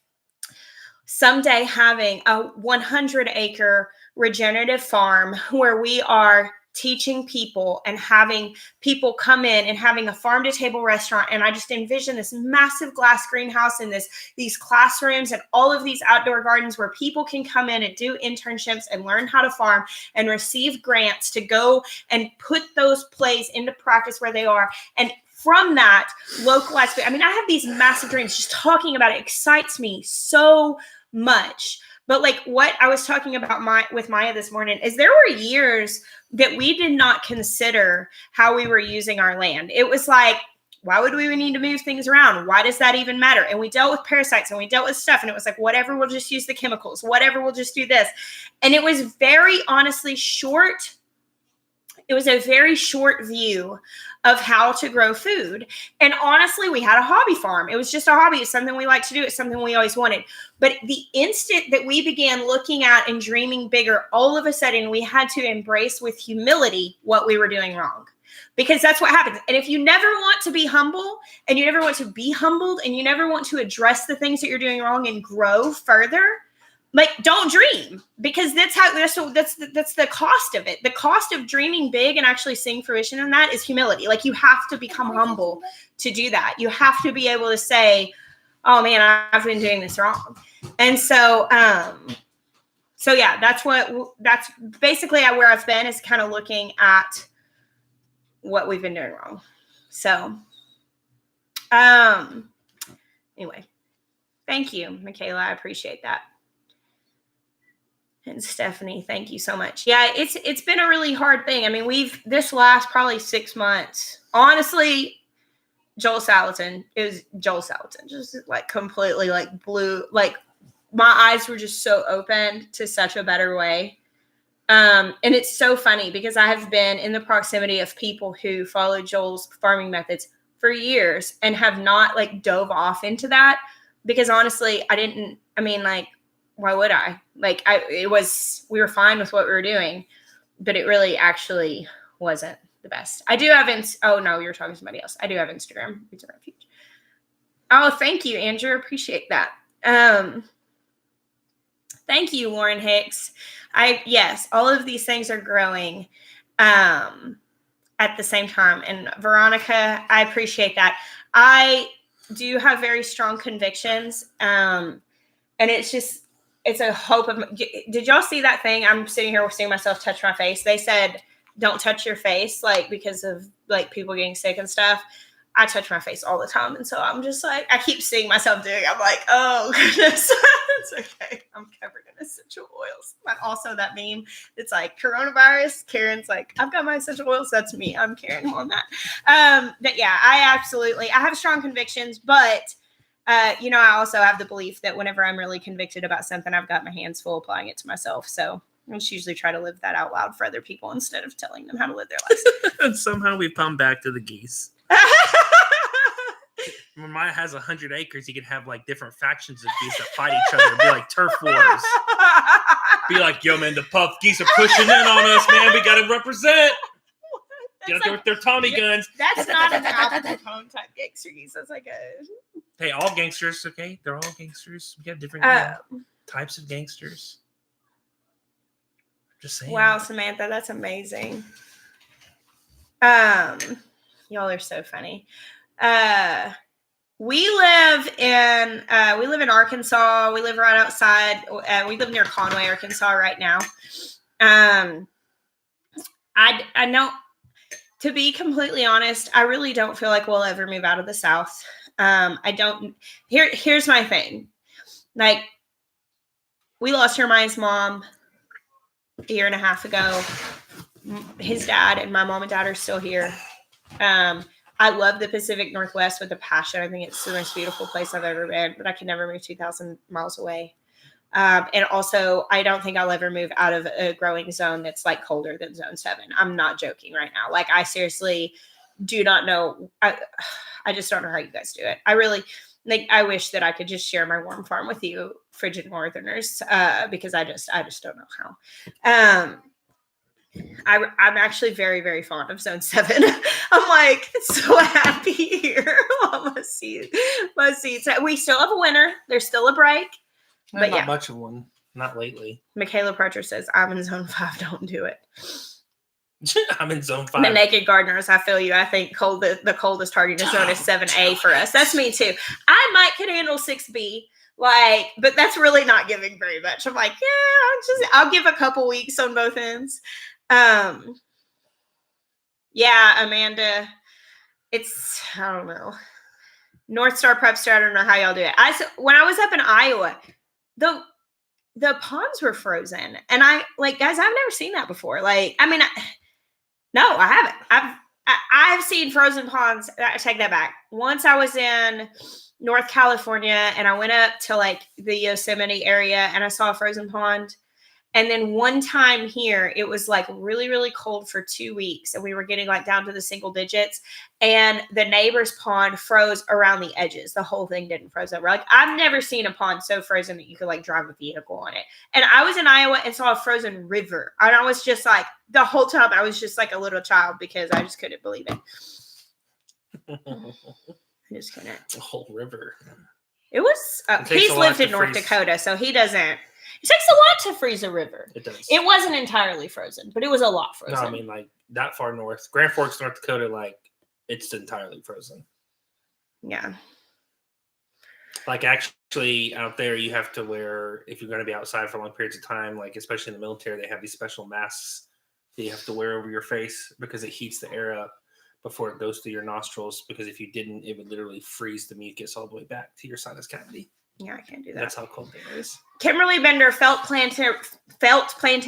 S1: someday having a 100-acre regenerative farm where we are teaching people and having people come in and having a farm to table restaurant. And I just envision this massive glass greenhouse and these classrooms and all of these outdoor gardens where people can come in and do internships and learn how to farm and receive grants to go and put those plays into practice where they are. And from that, localized food. I mean, I have these massive dreams. Just talking about it excites me so much. But like what I was talking about with Maya this morning is there were years that we did not consider how we were using our land. It was like, why would we need to move things around? Why does that even matter? And we dealt with parasites and we dealt with stuff. And it was like, whatever, we'll just use the chemicals. Whatever, we'll just do this. And it was very honestly short. It was a very short view of how to grow food. And honestly, we had a hobby farm. It was just a hobby. It's something we like to do. It's something we always wanted. But the instant that we began looking at and dreaming bigger, all of a sudden we had to embrace with humility what we were doing wrong. Because that's what happens. And if you never want to be humble and you never want to be humbled and you never want to address the things that you're doing wrong and grow further, like, don't dream, because that's the cost of it. The cost of dreaming big and actually seeing fruition in that is humility. Like, you have to become humble to do that. You have to be able to say, oh man, I've been doing this wrong. And so yeah, that's basically where I've been, is kind of looking at what we've been doing wrong. So, anyway, thank you, Michaela. I appreciate that. And Stephanie, thank you so much. Yeah, it's been a really hard thing. I mean, this last probably 6 months, honestly, Joel Salatin, just like completely like blew, like my eyes were just so opened to such a better way. And it's so funny because I have been in the proximity of people who follow Joel's farming methods for years and have not like dove off into that, because honestly, why would I? Like, we were fine with what we were doing, but it really actually wasn't. the best. I do have oh no, you're talking to somebody else. I do have Instagram. It's a Refuge. Oh, thank you, Andrew. Appreciate that. Thank you, Lauren Hicks. Yes, all of these things are growing at the same time. And Veronica, I appreciate that. I do have very strong convictions. And it's a hope of, did y'all see that thing? I'm sitting here seeing myself touch my face. They said, don't touch your face, like, because of like people getting sick and stuff. I touch my face all the time. And so I'm just like, I keep seeing myself doing it. I'm like, oh goodness, it's okay. I'm covered in essential oils. But also that meme, it's like coronavirus. Karen's like, I've got my essential oils. That's me. I'm carrying on that. But yeah, I have strong convictions, but I also have the belief that whenever I'm really convicted about something, I've got my hands full applying it to myself. So I just usually try to live that out loud for other people instead of telling them how to live their lives.
S2: And somehow we've come back to the geese. When Maya has 100 acres, you could have like different factions of geese that fight each other. It'd be like turf wars. Be like, yo, man, the puff geese are pushing in on us, man. We got to represent. Get up there with their Tommy guns.
S1: That's not an Al Capone type gangster geese. That's like a...
S2: Hey, all gangsters, okay? They're all gangsters. We have different types of gangsters. Just saying.
S1: Wow, Samantha, that's amazing. Y'all are so funny. We live in Arkansas. We live right outside. We live near Conway, Arkansas right now. I know, to be completely honest, I really don't feel like we'll ever move out of the South. Here's my thing. Like, we lost Jeremiah's mom a year and a half ago. His dad and my mom and dad are still here. I love the Pacific Northwest with a passion. I think it's the most beautiful place I've ever been, but I can never move 2,000 miles away. And also, I don't think I'll ever move out of a growing zone that's like colder than zone 7. I'm not joking right now. Like, I seriously do not know. I just don't know how you guys do it. I really, like, I wish that I could just share my warm farm with you, frigid northerners, because I just don't know how. I'm actually very, very fond of zone 7. I'm like so happy here. My seeds. We still have a winter. There's still a break. But
S2: not much of one. Not lately.
S1: Michaela Parcher says, I'm in zone 5. Don't do it.
S2: I'm in zone 5.
S1: The naked gardeners, I feel you. I think the coldest hardiest zone is 7A for us. That's me too. I might could handle 6B. Like, but that's really not giving very much. I'm like, yeah, I'll give a couple weeks on both ends. Yeah, Amanda, I don't know. North Star Prepster, I don't know how y'all do it. When I was up in Iowa, the ponds were frozen. And guys, I've never seen that before. Like, I mean, no, I haven't. I've seen frozen ponds. I take that back. Once I was in North California and I went up to like the Yosemite area and I saw a frozen pond. And then one time here, it was like really, really cold for 2 weeks. And we were getting like down to the single digits. And the neighbor's pond froze around the edges. The whole thing didn't froze over. Like, I've never seen a pond so frozen that you could like drive a vehicle on it. And I was in Iowa and saw a frozen river. And I was just like, the whole time I was just like a little child because I just couldn't believe it. I just couldn't.
S2: The whole river.
S1: It was, he's lived in North Dakota, so he doesn't. It takes a lot to freeze a river.
S2: It does.
S1: It wasn't entirely frozen, but it was a lot frozen.
S2: No, I mean, like, that far north. Grand Forks, North Dakota, like, it's entirely frozen.
S1: Yeah.
S2: Like, actually, out there, you have to wear, if you're going to be outside for long periods of time, like, especially in the military, they have these special masks that you have to wear over your face because it heats the air up before it goes through your nostrils. Because if you didn't, it would literally freeze the mucus all the way back to your sinus cavity.
S1: Yeah, I can't do that.
S2: That's how cold it is.
S1: Kimberly Bender, felt planting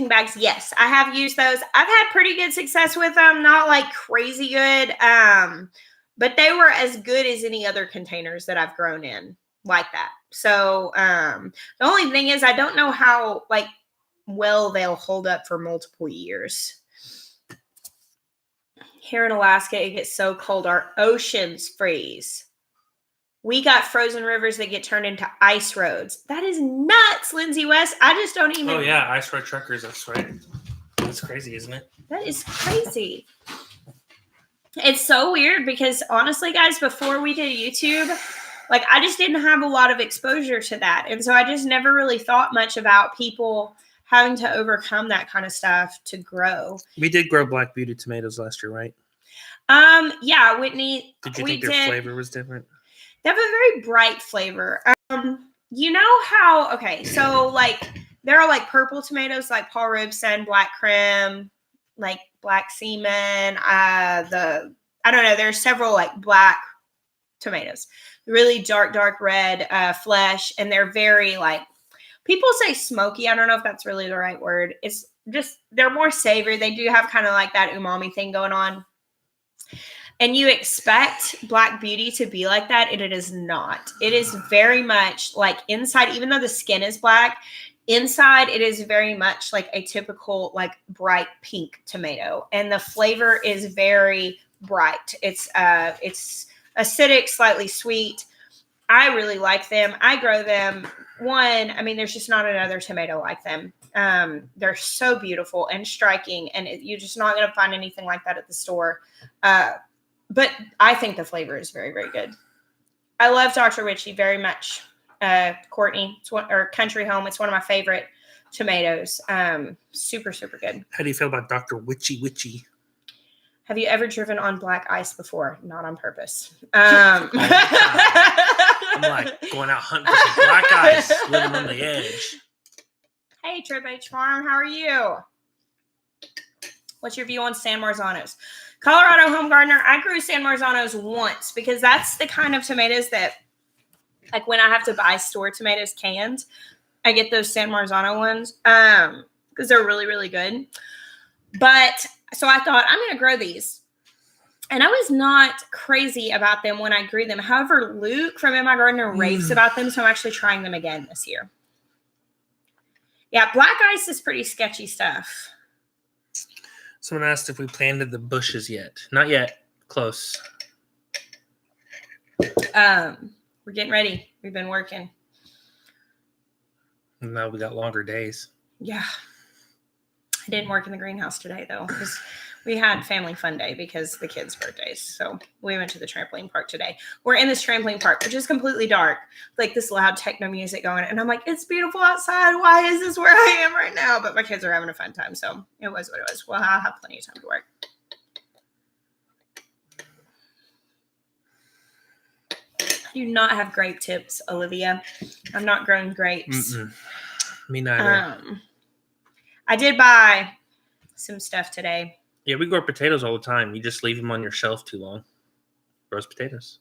S1: bags. Yes, I have used those. I've had pretty good success with them. Not like crazy good, but they were as good as any other containers that I've grown in like that. So the only thing is I don't know how like well they'll hold up for multiple years. Here in Alaska, it gets so cold. Our oceans freeze. We got frozen rivers that get turned into ice roads. That is nuts, Lindsay West. I just don't even.
S2: Oh, yeah. Ice road truckers. That's right. That's crazy, isn't it?
S1: That is crazy. It's so weird because honestly, guys, before we did YouTube, like I just didn't have a lot of exposure to that. And so I just never really thought much about people having to overcome that kind of stuff to grow.
S2: We did grow Black Beauty tomatoes last year, right?
S1: Yeah, Whitney.
S2: Did you think their flavor was different?
S1: They have a very bright flavor. You know how, okay, so like there are like purple tomatoes like Paul Robeson, Black Creme, like Black Seaman, I don't know, there's several like black tomatoes, really dark red flesh, and they're very like, people say smoky. I don't know if that's really the right word. It's just, they're more savory. They do have kind of like that umami thing going on. And you expect Black Beauty to be like that, and it is not. It is very much like inside, even though the skin is black, inside it is very much like a typical like bright pink tomato. And the flavor is very bright. It's acidic, slightly sweet. I really like them. I grow them. I mean, there's just not another tomato like them. They're so beautiful and striking, and you're just not going to find anything like that at the store. But I think the flavor is very, very good. I love Dr. Witchy very much. Courtney, or Country Home. It's one of my favorite tomatoes. Super, super good.
S2: How do you feel about Dr. Witchy?
S1: Have you ever driven on black ice before? Not on purpose.
S2: I'm like going out hunting for some black ice, living on the edge.
S1: Hey, Trip H Farm, how are you? What's your view on San Marzanos? Colorado Home Gardener, I grew San Marzanos once because that's the kind of tomatoes that, like when I have to buy store tomatoes canned, I get those San Marzano ones because they're really, really good. But so I thought, I'm going to grow these. And I was not crazy about them when I grew them. However, Luke from In My Gardener raves about them, so I'm actually trying them again this year. Yeah, black ice is pretty sketchy stuff.
S2: Someone asked if we planted the bushes yet. Not yet. Close.
S1: We're getting ready. We've been working.
S2: Now we got longer days.
S1: Yeah. I didn't work in the greenhouse today, though, because we had family fun day because the kids' birthdays. So we went to the trampoline park today. We're in this trampoline park, which is completely dark, like this loud techno music going. And I'm like, it's beautiful outside. Why is this where I am right now? But my kids are having a fun time. So it was what it was. Well, I'll have plenty of time to work. I do not have grape tips, Olivia. I'm not growing grapes.
S2: Me neither.
S1: I did buy some stuff today.
S2: Yeah, we grow potatoes all the time. You just leave them on your shelf too long. Grows potatoes.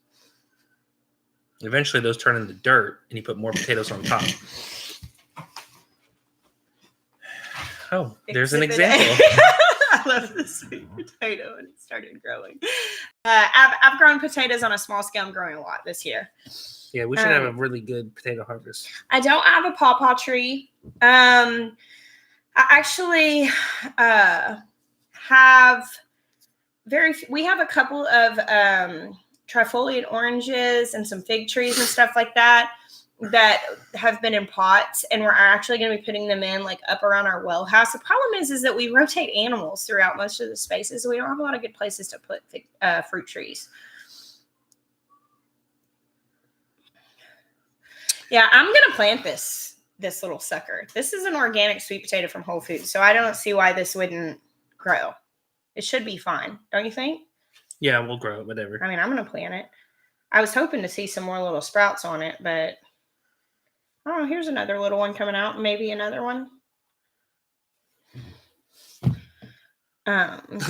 S2: Eventually, those turn into dirt, and you put more potatoes on top. Oh, there's an example.
S1: I love the sweet potato, and it started growing. I've grown potatoes on a small scale. I'm growing a lot this year.
S2: Yeah, we should have a really good potato harvest.
S1: I don't have a pawpaw tree. I actually we have a couple of trifoliate oranges and some fig trees and stuff like that have been in pots, and we're actually going to be putting them in like up around our well house. The problem is that we rotate animals throughout most of the spaces, so we don't have a lot of good places to put fruit trees. Yeah, I'm going to plant this little sucker. This is an organic sweet potato from Whole Foods, so I don't see why this wouldn't grow. It should be fine, don't you think?
S2: Yeah, we'll grow it, whatever.
S1: I mean, I'm going to plant it. I was hoping to see some more little sprouts on it, but oh, here's another little one coming out. Maybe another one.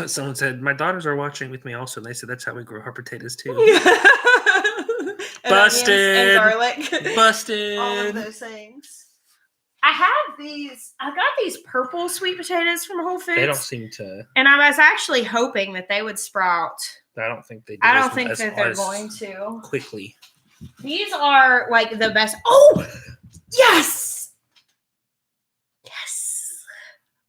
S2: Someone said, my daughters are watching with me also. And they said, that's how we grow our potatoes too. Busted.
S1: And garlic.
S2: Busted.
S1: All of those things. I got these purple sweet potatoes from Whole Foods.
S2: They don't seem to.
S1: And I was actually hoping that they would sprout.
S2: I don't think they do.
S1: I don't think that they're going to.
S2: Quickly.
S1: These are like the best. Oh, yes. Yes.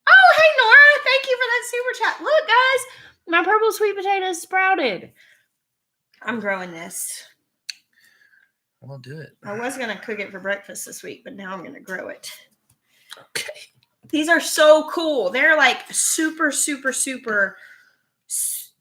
S1: Oh, hey, Nora. Thank you for that super chat. Look, guys, my purple sweet potatoes sprouted. I'm growing this.
S2: I'll do it.
S1: I was going to cook it for breakfast this week, but now I'm going to grow it.
S2: Okay.
S1: These are so cool. They're like super, super, super.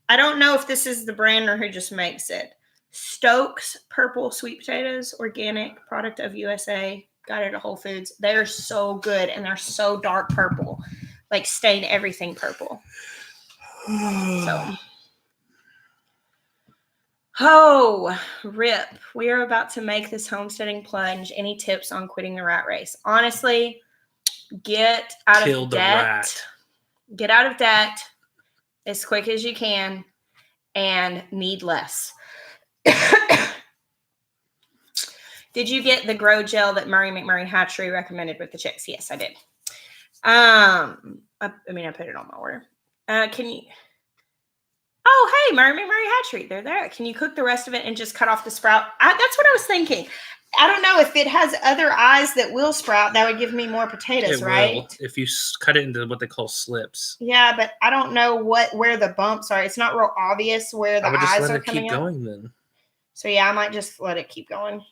S1: I don't know if this is the brand or who just makes it. Stokes purple sweet potatoes, organic product of USA. Got it at Whole Foods. They're so good and they're so dark purple, like stain everything purple. So, oh, rip. We are about to make this homesteading plunge. Any tips on quitting the rat race? Honestly, get out of debt. Get out of debt as quick as you can and need less. Did you get the grow gel that Murray McMurray Hatchery recommended with the chicks? Yes, I did. I put it on my order. Can you? Oh, hey, Murray McMurray Hatchery. They're there. Can you cook the rest of it and just cut off the sprout? That's what I was thinking. I don't know if it has other eyes that will sprout. That would give me more potatoes, right?
S2: Will, if you cut it into what they call slips.
S1: Yeah, but I don't know where the bumps are. It's not real obvious where the eyes are coming out. I would just let it keep going then. So yeah, I might just let it keep going.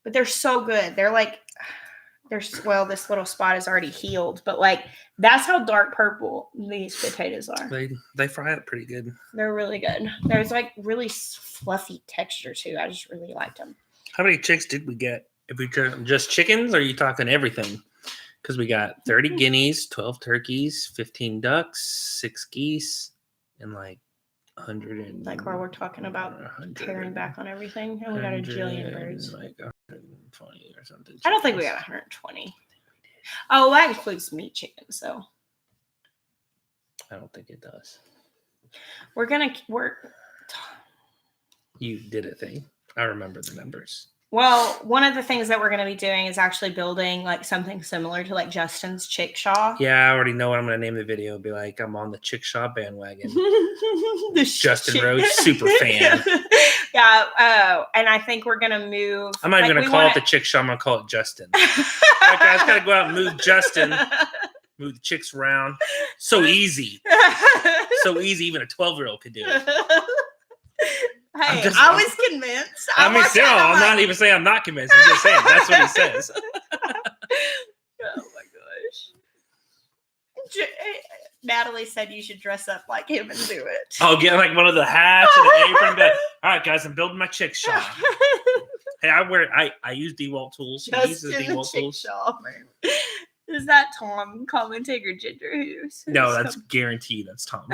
S1: But they're so good. They're like, this little spot is already healed, but like that's how dark purple these potatoes are.
S2: They fry it pretty good.
S1: They're really good. There's like really fluffy texture too. I just really liked them.
S2: How many chicks did we get? If we just chickens, or are you talking everything? Because we got 30 guineas, 12 turkeys, 15 ducks, 6 geese, and like 100 and
S1: like where we're talking about paring back on everything, and we got a jillion birds. Like 120 or something. I don't think we got 120. Oh, that includes meat chickens, so
S2: I don't think it does. You did a thing. I remember the numbers.
S1: Well, one of the things that we're going to be doing is actually building like something similar to like Justin's Chickshaw.
S2: Yeah, I already know what I'm going to name the video. It'll be like, I'm on the Chickshaw bandwagon. Justin Rhodes, super fan.
S1: Yeah. And I think we're going to move.
S2: I'm not even going to call it the Chickshaw. I'm going to call it Justin. Right, guys, got to go out and move Justin. Move the chicks around. So easy. So easy. Even a 12-year-old could do it.
S1: Hey, I was convinced.
S2: I'm not even saying I'm not convinced. I'm just saying that's what he says.
S1: Oh my gosh. Natalie said you should dress up like him and do it.
S2: Oh, get like one of the hats and an apron. All right, guys, I'm building my Chickshaw. Hey, I use DeWalt tools. He uses DeWalt tools.
S1: Is that Tom commenting or Ginger Who's?
S2: No, that's guaranteed. That's Tom.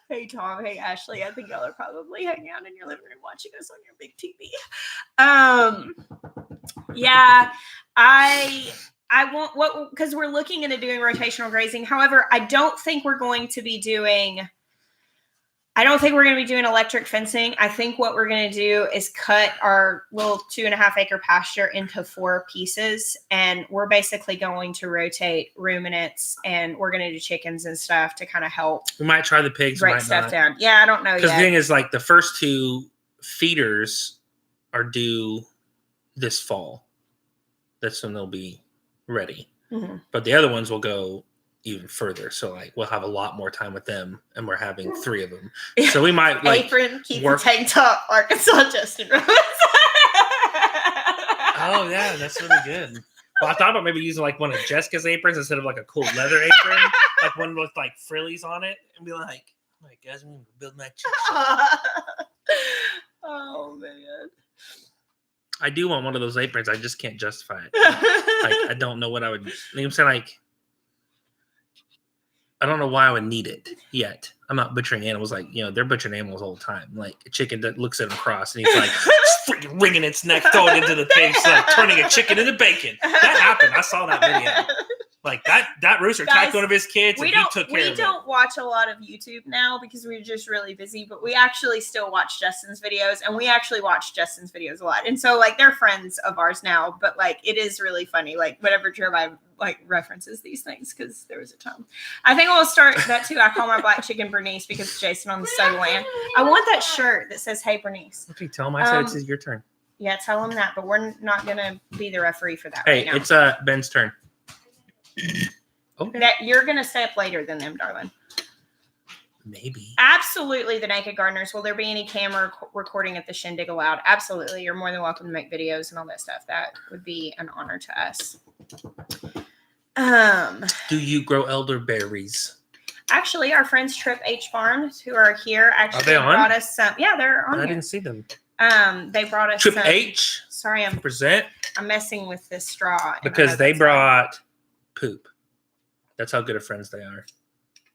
S1: Hey, Tom. Hey, Ashley. I think y'all are probably hanging out in your living room watching us on your big TV. Yeah, I want because we're looking into doing rotational grazing. However, I don't think we're going to be doing electric fencing. I think what we're going to do is cut our little 2.5 acre pasture into 4 pieces. And we're basically going to rotate ruminants and we're going to do chickens and stuff to kind of help.
S2: We might try the pigs.
S1: Break stuff down. Yeah, I don't know yet.
S2: Because the thing is, like, the first 2 feeders are due this fall. That's when they'll be ready. Mm-hmm. But the other ones will go even further, so like we'll have a lot more time with them, and we're having 3 of them. So we might like
S1: apron, keep the tank top, Arkansas Justin Rhodes.
S2: Oh yeah, that's really good. Well, I thought about maybe using like one of Jessica's aprons instead of like a cool leather apron, like one with like frillies on it, and be like, "All right, guys, I'm gonna build my Chickshaw."
S1: Oh man.
S2: I do want one of those aprons. I just can't justify it. Like, I don't know what I would. You know what I'm saying? Like, I don't know why I would need it yet. I'm not butchering animals like, they're butchering animals all the time. Like a chicken that looks at him cross and he's like freaking wringing its neck, throwing it into the pigs, like turning a chicken into bacon. That happened. I saw that video. Like that rooster attacked one of his kids and he took care of it. We don't watch a lot of YouTube now because we're just really busy, but we actually still watch Justin's videos, and we actually watch Justin's videos a lot. And so like they're friends of ours now, but like it is really funny. Like whatever Jeremiah like references these things because there was a time. I think we'll start that too. I call my black chicken Bernice because it's Jason on the Soda Land. I want that shirt that says "Hey Bernice." Okay, tell him I said it's your turn.
S1: Yeah, tell him that, but we're not gonna be the referee for that.
S2: Hey,
S1: right now.
S2: It's Ben's turn. Okay.
S1: That you're gonna stay up later than them, darling.
S2: Maybe.
S1: Absolutely, the Naked Gardeners. Will there be any camera recording at the Shindig allowed? Absolutely. You're more than welcome to make videos and all that stuff. That would be an honor to us.
S2: Do you grow elderberries?
S1: Actually, our friends Trip H Farms, who are here, actually brought us some. Yeah, they're on.
S2: I didn't see them.
S1: They brought us
S2: Trip
S1: some.
S2: H.
S1: Sorry, I'm messing with this straw
S2: because they brought poop. That's how good of friends they are.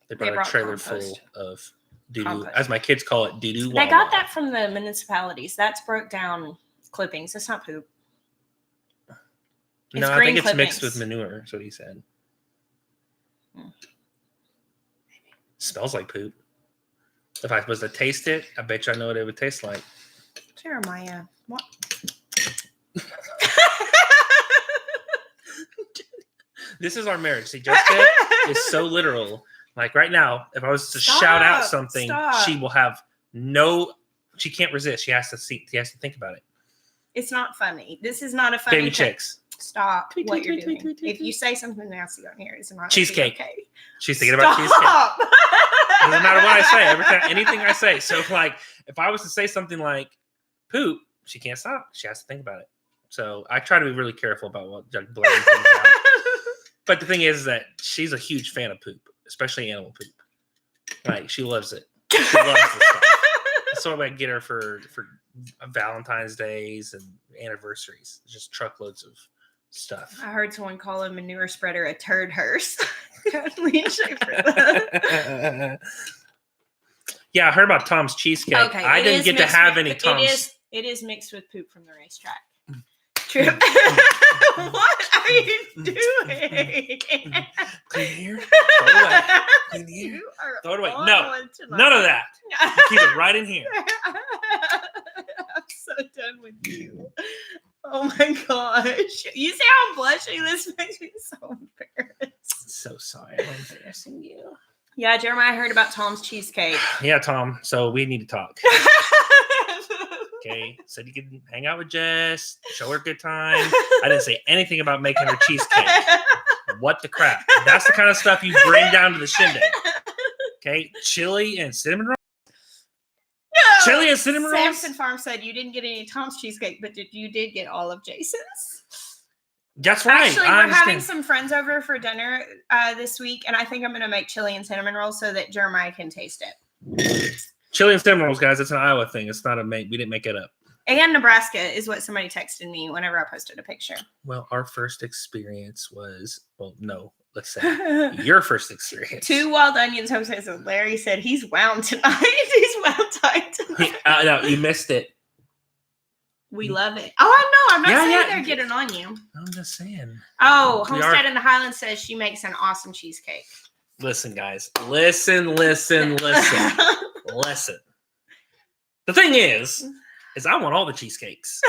S2: They brought a trailer full of doo-doo, as my kids call it, doo-doo.
S1: They got that from the municipalities. That's broke down clippings. It's not poop.
S2: No, I think it's mixed with manure. That's what he said. Smells like poop. If I was to taste it, I bet you I know what it would taste like.
S1: Jeremiah, what?
S2: This is our marriage. See, Jessica is so literal. Like right now, if I was to shout out something, she will have she can't resist. She has to think about it.
S1: It's not funny. This is not a funny
S2: Baby chicks.
S1: Stop what you're doing. If you say something nasty on here, it's not
S2: cheesecake.
S1: Okay.
S2: She's thinking about cheesecake. Doesn't matter what I say. Every time, anything I say. So, like, if I was to say something like poop, she can't stop. She has to think about it. So, I try to be really careful about what blurring things out. But the thing is that she's a huge fan of poop, especially animal poop. Like, she loves it. She loves this stuff. So I get her for Valentine's days and anniversaries. Just truckloads of stuff.
S1: I heard someone call a manure spreader a turd hearse.
S2: Yeah, I heard about Tom's Cheesecake. Okay, I didn't get to have any Tom's.
S1: It is mixed with poop from the racetrack. True. What are you doing?
S2: Clean here. Throw it away. Clean here. Throw it away. No, none of that. Keep it right in here.
S1: I'm so done with you. Oh my gosh. You see how I'm blushing? This makes me so embarrassed.
S2: So sorry. I'm embarrassing you.
S1: Yeah, Jeremiah heard about Tom's Cheesecake.
S2: Yeah, Tom. So we need to talk. Okay. Said you could hang out with Jess, show her a good time. I didn't say anything about making her cheesecake. What the crap? That's the kind of stuff you bring down to the Shindig. Okay. Chili and cinnamon rolls.
S1: No.
S2: Chili and cinnamon rolls.
S1: Samson Farm said you didn't get any Tom's Cheesecake, but you did get all of Jason's.
S2: That's right.
S1: Actually, we're having some friends over for dinner this week, and I think I'm going to make chili and cinnamon rolls so that Jeremiah can taste it.
S2: Chili and cinnamon rolls, guys. It's an Iowa thing. It's not we didn't make it up.
S1: And Nebraska is what somebody texted me whenever I posted a picture.
S2: Well, our first experience was, let's say your first experience.
S1: 2 wild onions. Jose said, Larry said he's wound tonight. He's wound tight tonight.
S2: No, you missed it.
S1: We love it. Oh, I know. I'm not saying they're getting on you.
S2: I'm just saying.
S1: Oh, Homestead in the Highlands says she makes an awesome cheesecake.
S2: Listen, guys. Listen. Listen. The thing is I want all the cheesecakes.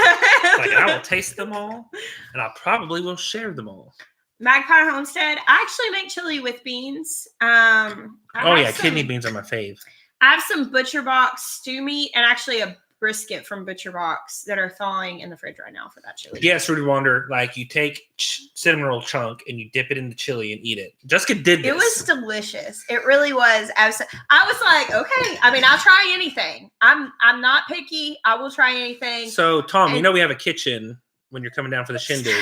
S2: Like, I will taste them all, and I probably will share them all.
S1: Magpie Homestead. I actually make chili with beans.
S2: Kidney beans are my fave.
S1: I have some Butcher Box stew meat and actually a brisket from Butcher Box that are thawing in the fridge right now for that chili.
S2: Yes, Rudy Wonder. Like, you take cinnamon roll chunk and you dip it in the chili and eat it. Jessica did this.
S1: It was delicious. It really was. I was like, okay. I mean, I'll try anything. I'm not picky. I will try anything.
S2: So, Tom, we have a kitchen when you're coming down for the Shindig.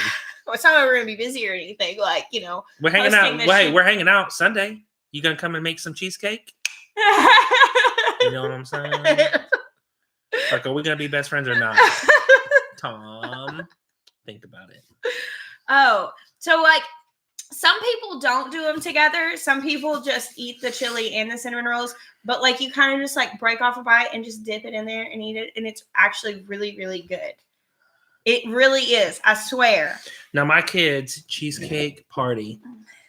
S1: Well, it's not like we're going to be busy or anything. Like,
S2: we're hanging out. Wait, we're hanging out Sunday. You going to come and make some cheesecake? You know what I'm saying? Like, are we going to be best friends or not? Tom, think about it.
S1: Oh, so like some people don't do them together. Some people just eat the chili and the cinnamon rolls. But like you kind of just like break off a bite and just dip it in there and eat it. And it's actually really, really good. It really is. I swear.
S2: Now, my kids' cheesecake party.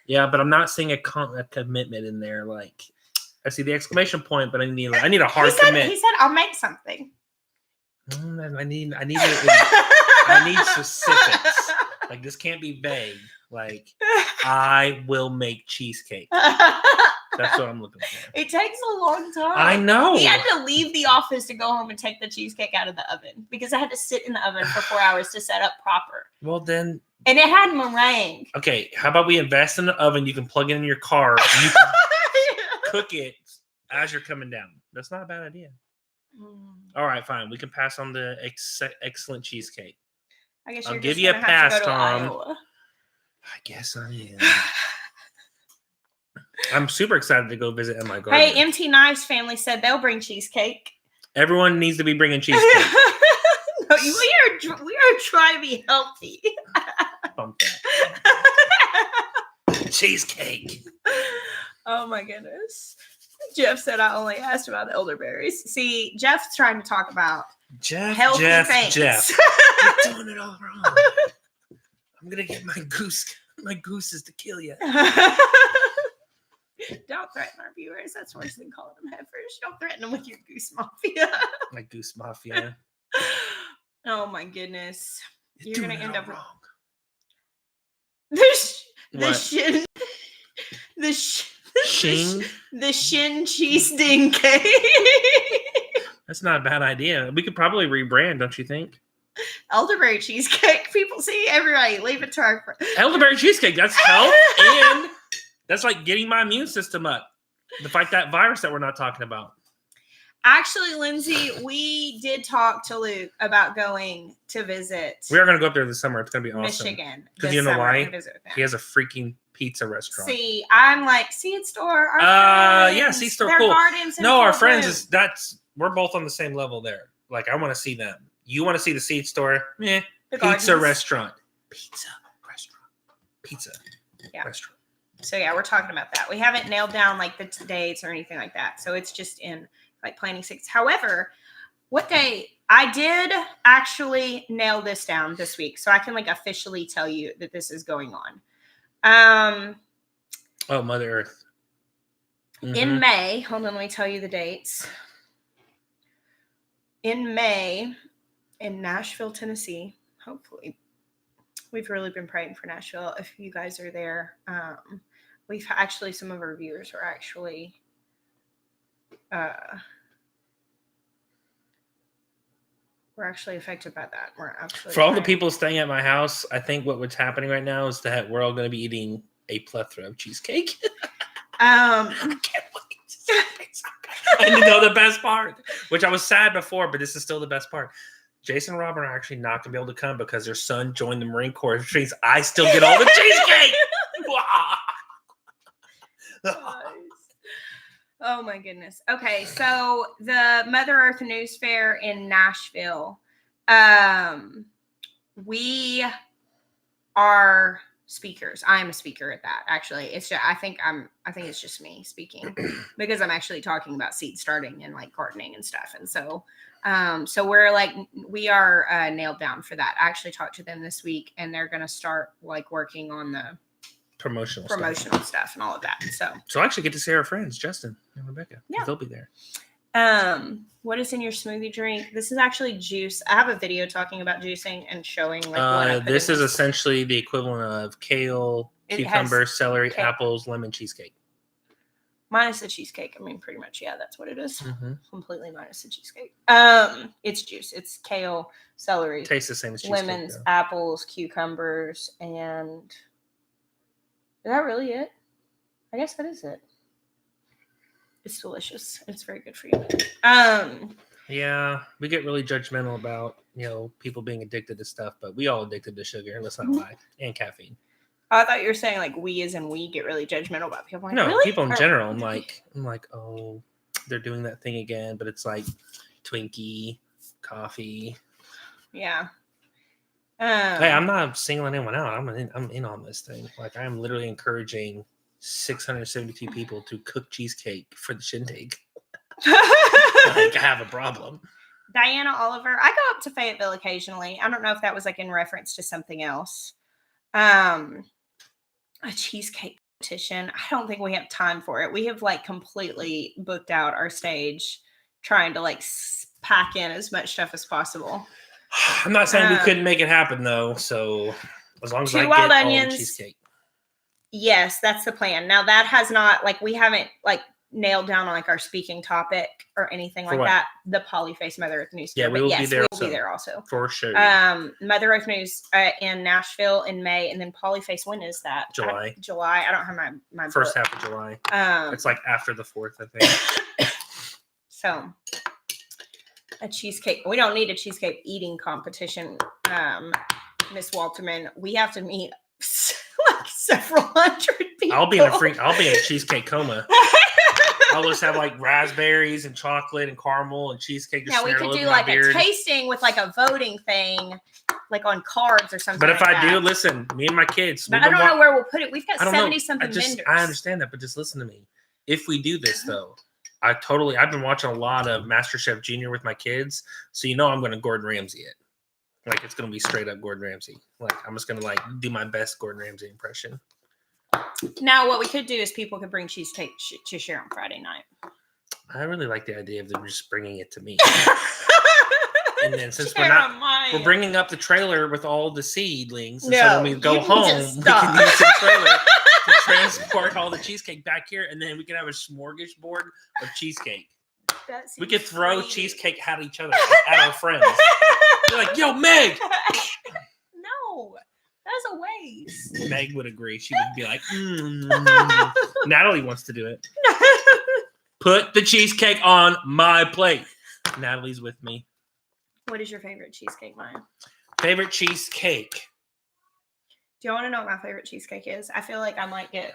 S2: Yeah, but I'm not seeing a commitment in there. Like, I see the exclamation point, but I need a hard commit.
S1: He said, "I'll make something."
S2: I need specifics. Like, this can't be vague. Like, I will make cheesecake. That's what I'm looking for.
S1: It takes a long time.
S2: I know.
S1: He had to leave the office to go home and take the cheesecake out of the oven because I had to sit in the oven for 4 hours to set up proper.
S2: Well, then.
S1: And it had meringue.
S2: Okay, how about we invest in the oven? You can plug it in your car. And you can cook it as you're coming down. That's not a bad idea. All right, fine. We can pass on the excellent cheesecake.
S1: I guess
S2: I'll give you a pass, Tom.
S1: Iowa.
S2: I guess I am. I'm super excited to go visit in my garden.
S1: Hey, MT Knife's family said they'll bring cheesecake.
S2: Everyone needs to be bringing cheesecake.
S1: No, we are trying to be healthy.
S2: Pump that. Cheesecake.
S1: Oh my goodness. Jeff said I only asked about elderberries. See, Jeff's trying to talk about healthy things.
S2: Jeff. You're doing it all wrong. I'm gonna get my gooses to kill you.
S1: Don't threaten our viewers. That's worse than calling them heifers. Don't threaten them with your goose mafia.
S2: My goose mafia.
S1: Oh my goodness. You're gonna end up
S2: wrong.
S1: The Shin cheese ding cake.
S2: That's not a bad idea. We could probably rebrand, don't you think?
S1: Elderberry cheesecake. People see everybody. Leave it to our
S2: elderberry cheesecake. That's health and that's like getting my immune system up to fight that virus that we're not talking about.
S1: Actually, Lindsay, we did talk to Luke about going to visit.
S2: We are going to go up there this summer. It's going to be awesome.
S1: Michigan.
S2: Because you know why? He has a freaking pizza restaurant.
S1: See, I'm like, Seed Store.
S2: Yeah, Seed Store, cool. No, our friends, we're both on the same level there. Like, I want to see them. You want to see the Seed Store? Pizza restaurant. Pizza restaurant.
S1: So, yeah, we're talking about that. We haven't nailed down, like, the dates or anything like that. So, it's just in, like, planning six. However, what day? I did actually nail this down this week. So, I can, like, officially tell you that this is going on.
S2: Mother Earth. Mm-hmm.
S1: In May, hold on, let me tell you the dates. In May, in Nashville, Tennessee, hopefully, we've really been praying for Nashville. If you guys are there, we've actually, some of our viewers are actually, we're actually affected by that. We're absolutely
S2: for all the people staying at my house. I think what's happening right now is that we're all going to be eating a plethora of cheesecake. I can't wait. I didn't know the best part, which I was sad before, but this is still the best part. Jason and Robin are actually not going to be able to come because their son joined the Marine Corps, which means I still get all the cheesecake.
S1: Oh my goodness. Okay, so the Mother Earth News Fair in Nashville. We are speakers. I'm a speaker at that. Actually, it's just, I think it's just me speaking because I'm actually talking about seed starting and like gardening and stuff. And so, we are nailed down for that. I actually talked to them this week, and they're going to start like working on the promotional stuff and all of that. So
S2: I actually get to see our friends, Justin and Rebecca. Yeah, they'll be there.
S1: What is in your smoothie drink? This is actually juice. I have a video talking about juicing and showing like what I put
S2: this is essentially the equivalent of kale, cucumber, celery, apples, lemon cheesecake.
S1: Minus the cheesecake. I mean, pretty much, yeah, that's what it is.
S2: Mm-hmm.
S1: Completely minus the cheesecake. It's juice. It's kale, celery.
S2: Tastes the same as cheesecake.
S1: Lemons, apples, cucumbers, and is that really it? I guess that is it. It's delicious. It's very good for you.
S2: Yeah, we get really judgmental about, people being addicted to stuff, but we all addicted to sugar. Let's not lie. And caffeine.
S1: I thought you were saying like we as in we get really judgmental about people. Like,
S2: no,
S1: really?
S2: People in general. I'm like, oh, they're doing that thing again, but it's like Twinkie, coffee.
S1: Yeah.
S2: Hey, I'm not singling anyone out. I'm in on this thing. Like, I'm literally encouraging 672 people to cook cheesecake for the Shindig. I have a problem.
S1: Diana Oliver. I go up to Fayetteville occasionally. I don't know if that was like in reference to something else. A cheesecake competition. I don't think we have time for it. We have like completely booked out our stage trying to like pack in as much stuff as possible.
S2: I'm not saying we couldn't make it happen though. So as long as I get all the cheesecake.
S1: Yes, that's the plan. Now that has not we haven't nailed down on our speaking topic or anything like that. The Polyface Mother Earth News.
S2: Yeah, we will be there.
S1: We'll be there also
S2: for sure.
S1: Mother Earth News in Nashville in May, and then Polyface. When is that?
S2: July.
S1: July. I don't have my
S2: first
S1: book.
S2: Half of July. It's like after the 4th, I think.
S1: So a cheesecake. We don't need a cheesecake eating competition, Miss Walterman. We have to meet several hundred people.
S2: I'll be in a cheesecake coma. I'll just have like raspberries and chocolate and caramel and cheesecake.
S1: Yeah, we could do like a tasting with like a voting thing, like on cards or something.
S2: But if
S1: like
S2: I do, listen, me and my kids.
S1: But I don't know where we'll put it. We've got 70-something vendors.
S2: I understand that, but just listen to me. If we do this though, I've been watching a lot of MasterChef Junior with my kids, so I'm going to Gordon Ramsay it. Like it's going to be straight up Gordon Ramsay. Like I'm just going to like do my best Gordon Ramsay impression.
S1: Now, what we could do is people could bring cheesecake to share on Friday night.
S2: I really like the idea of them just bringing it to me. And then since we're bringing up the trailer with all the seedlings, and so when we go home, we can use the trailer to transport all the cheesecake back here, and then we can have a smorgasbord of cheesecake. We could throw cheesecake at each other, at our friends. They're like, "Yo, Meg!"
S1: No. That's a waste.
S2: Meg would agree. She would be like, Natalie wants to do it. Put the cheesecake on my plate. Natalie's with me.
S1: What is your favorite cheesecake, Maya?
S2: Favorite cheesecake?
S1: Do you want to know what my favorite cheesecake is? I feel like I might get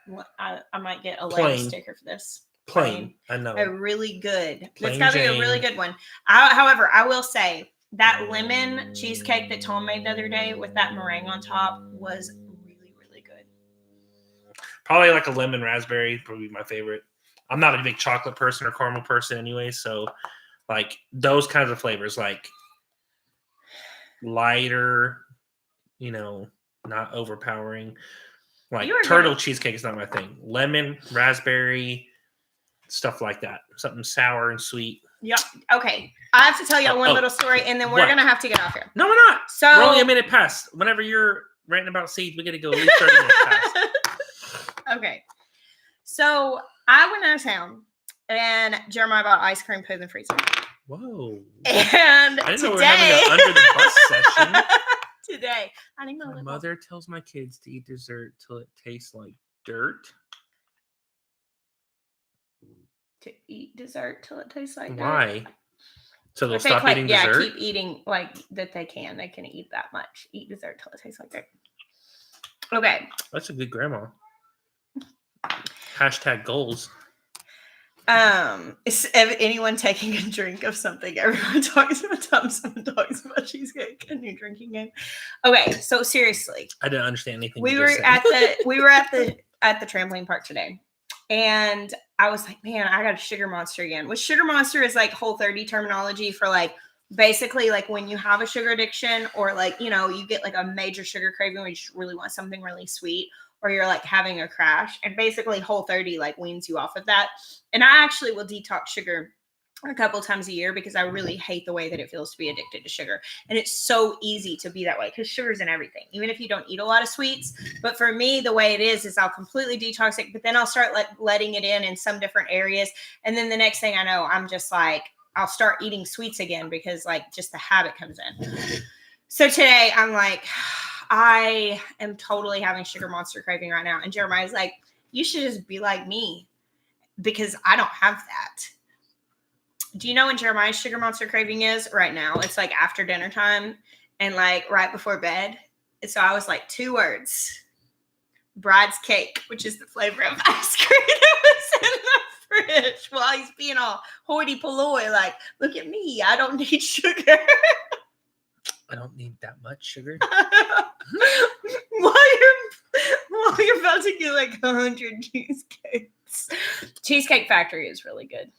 S1: a
S2: Plain.
S1: sticker for this.
S2: Plain. I know.
S1: A really good.
S2: Plain
S1: it's got to be a
S2: Jane.
S1: really good one. However, I will say, that lemon cheesecake that Tom made the other day with that meringue on top was really, really good.
S2: Probably like a lemon raspberry, probably my favorite. I'm not a big chocolate person or caramel person anyway, so like those kinds of flavors, like lighter, not overpowering. Like turtle cheesecake is not my thing. Lemon, raspberry, stuff like that. Something sour and sweet.
S1: Yeah. Okay. I have to tell you one little story, and then we're going to have to get off here.
S2: No, we're not.
S1: So
S2: we're only a minute past. Whenever you're ranting about seeds, we got to go at least 30 minutes past.
S1: Okay. So I went out of town, and Jeremiah bought ice cream, put in the freezer.
S2: Whoa.
S1: And
S2: I didn't know we were having an under the bus session.
S1: Today. I didn't know
S2: my mother tells my kids to eat dessert till it tastes like dirt.
S1: To eat dessert till it tastes like dirt.
S2: Why? So they'll stop eating dessert?
S1: Yeah, keep eating like that they can. They can eat that much. Eat dessert till it tastes like dirt. Okay.
S2: That's a good grandma. Hashtag goals.
S1: Is anyone taking a drink of something? Everyone talks about time someone talks about cheesecake and new drinking game. Okay, so seriously.
S2: I didn't understand anything.
S1: We were at the trampoline park today. And I was like, man, I got a sugar monster again. Which sugar monster is like Whole30 terminology for like basically like when you have a sugar addiction or like, you get like a major sugar craving where you just really want something really sweet or you're like having a crash. And basically Whole30 like weans you off of that. And I actually will detox sugar a couple times a year because I really hate the way that it feels to be addicted to sugar. And it's so easy to be that way because sugar's in everything, even if you don't eat a lot of sweets. But for me, the way it is I'll completely detox it, but then I'll start letting it in some different areas. And then the next thing I know, I'm just like, I'll start eating sweets again because like just the habit comes in. So today I'm like, I am totally having sugar monster craving right now. And Jeremiah's like, you should just be like me because I don't have that. Do you know when Jeremiah's sugar monster craving is right now? It's like after dinner time and like right before bed. And so I was like 2 words, Bride's cake, which is the flavor of ice cream that was in the fridge while he's being all hoity polloi. Like, look at me. I don't need sugar.
S2: I don't need that much sugar.
S1: while you're about to get like 100 cheesecakes. Cheesecake Factory is really good.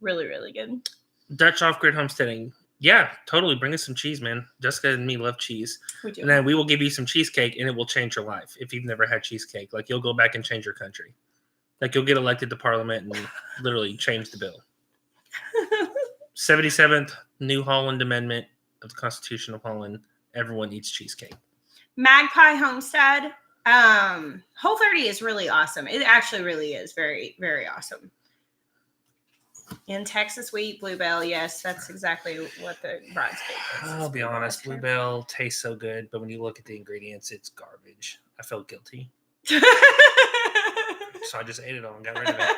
S1: Really, really good.
S2: Dutch off-grid homesteading. Yeah, totally. Bring us some cheese, man. Jessica and me love cheese.
S1: We do.
S2: And then we will give you some cheesecake, and it will change your life if you've never had cheesecake. Like, you'll go back and change your country. Like, you'll get elected to parliament and literally change the bill. 77th New Holland Amendment of the Constitution of Holland. Everyone eats cheesecake.
S1: Magpie Homestead. Whole30 is really awesome. It actually really is very, very awesome. In Texas, we eat Bluebell. Yes, that's exactly what the bride's cake is.
S2: I'll be honest, Bluebell tastes so good, but when you look at the ingredients, it's garbage. I felt guilty. So I just ate it all and got rid of it.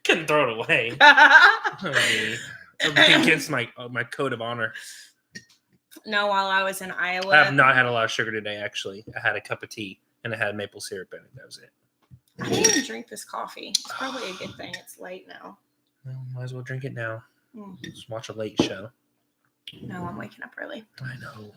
S2: Couldn't throw it away. Against my code of honor.
S1: know while I was in Iowa.
S2: I have not had a lot of sugar today, actually. I had a cup of tea and I had maple syrup in it. That was it.
S1: I didn't even drink this coffee. It's probably a good thing. It's late now.
S2: Well, might as well drink it now.
S1: Mm.
S2: Just watch a late show.
S1: No, I'm waking up early.
S2: I know.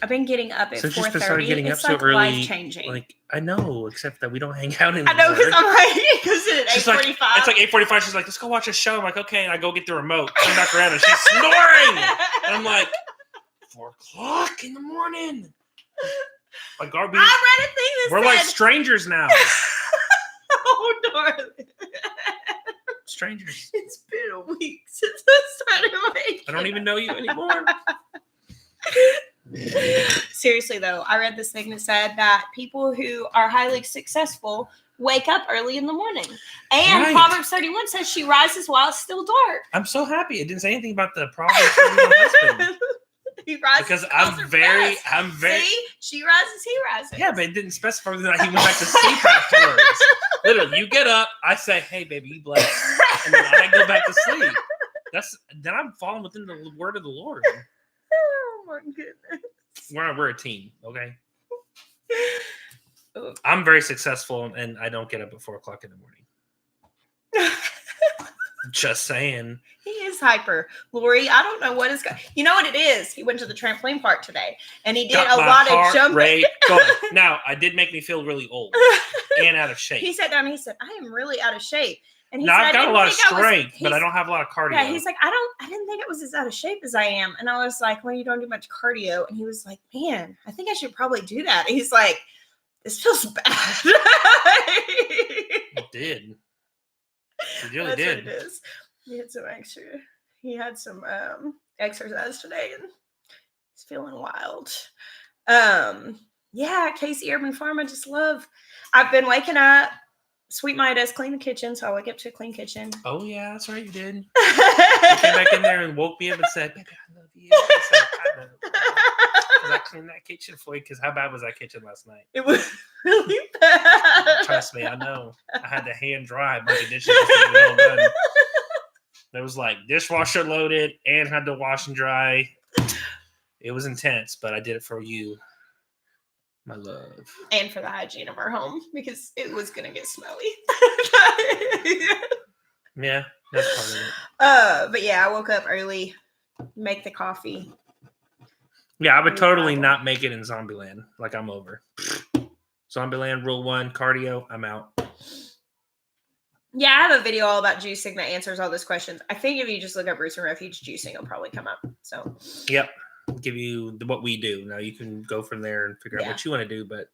S1: I've been getting up at 4:30.
S2: Started getting
S1: it's
S2: up so
S1: like
S2: early,
S1: life-changing.
S2: Like, I know, except that we don't hang out anymore.
S1: I know, because I'm like, because it's 8:45.
S2: It's like 8:45. She's like, let's go watch a show. I'm like, okay. And I go get the remote. Come back around and she's snoring. And I'm like, 4:00 in the morning. Like,
S1: I read a thing that
S2: we're
S1: said,
S2: like strangers now.
S1: Oh, darling.
S2: Strangers.
S1: It's been a week since I started waking
S2: I don't even know you anymore.
S1: Seriously, though, I read this thing that said that people who are highly successful wake up early in the morning. And
S2: Right.
S1: Proverbs 31 says she rises while it's still dark.
S2: I'm so happy. It didn't say anything about the Proverbs 31 husband.
S1: He rises
S2: Because
S1: I'm very. See? She rises, he rises.
S2: Yeah, but it didn't specify whether or not he went back to sleep afterwards. Literally, you get up, I say, hey, baby, you blessed. And then I go back to sleep. Then I'm falling within the word of the Lord.
S1: Oh, my goodness.
S2: We're a team, okay?
S1: Ooh.
S2: I'm very successful, and I don't get up at 4:00 in the morning. Just saying.
S1: He is hyper. Lori, I don't know what is going. You know what it is? He went to the trampoline park today, and he did
S2: Got
S1: a
S2: my
S1: lot
S2: heart
S1: of jumping.
S2: rate going. Now, I did make me feel really old and out of shape.
S1: He sat down and he said, I am really out of shape. And he
S2: Now,
S1: said,
S2: I've got a lot of strength, but I
S1: don't.
S2: don't have a lot of cardio.
S1: Yeah, he's like, I didn't think it was as out of shape as I am. And I was like, well, you don't do much cardio. And he was like, man, I think I should probably do that. And he's like, this feels bad.
S2: It did. It really
S1: That's
S2: did.
S1: what it is. He had some extra. He had some exercise today, and he's feeling wild. Yeah, Casey Urban Farm. I just love. I've been waking up. Sweet Maya does clean the kitchen, so I wake up to a clean kitchen.
S2: Oh yeah, that's right, you did. You came back in there and woke me up and said, "Baby, I love you." I said, "I know." 'Cause I cleaned that kitchen for you. Because how bad was that kitchen last night?
S1: It was really bad.
S2: Trust me, I know. I had to hand dry a bunch of dishes just to get it all done. There was like dishwasher loaded and had to wash and dry. It was intense, but I did it for you, my love.
S1: And for the hygiene of our home, because it was gonna get smelly.
S2: Yeah, that's part of it.
S1: But yeah, I woke up early, make the coffee.
S2: Yeah, I would totally not make it in Zombieland. Like, I'm over. Zombieland, rule 1, cardio, I'm out.
S1: Yeah, I have a video all about juicing that answers all those questions. I think if you just look up Roots and Refuge juicing, it'll probably come up. So,
S2: yep, give you what we do. Now you can go from there and figure out what you want to do. But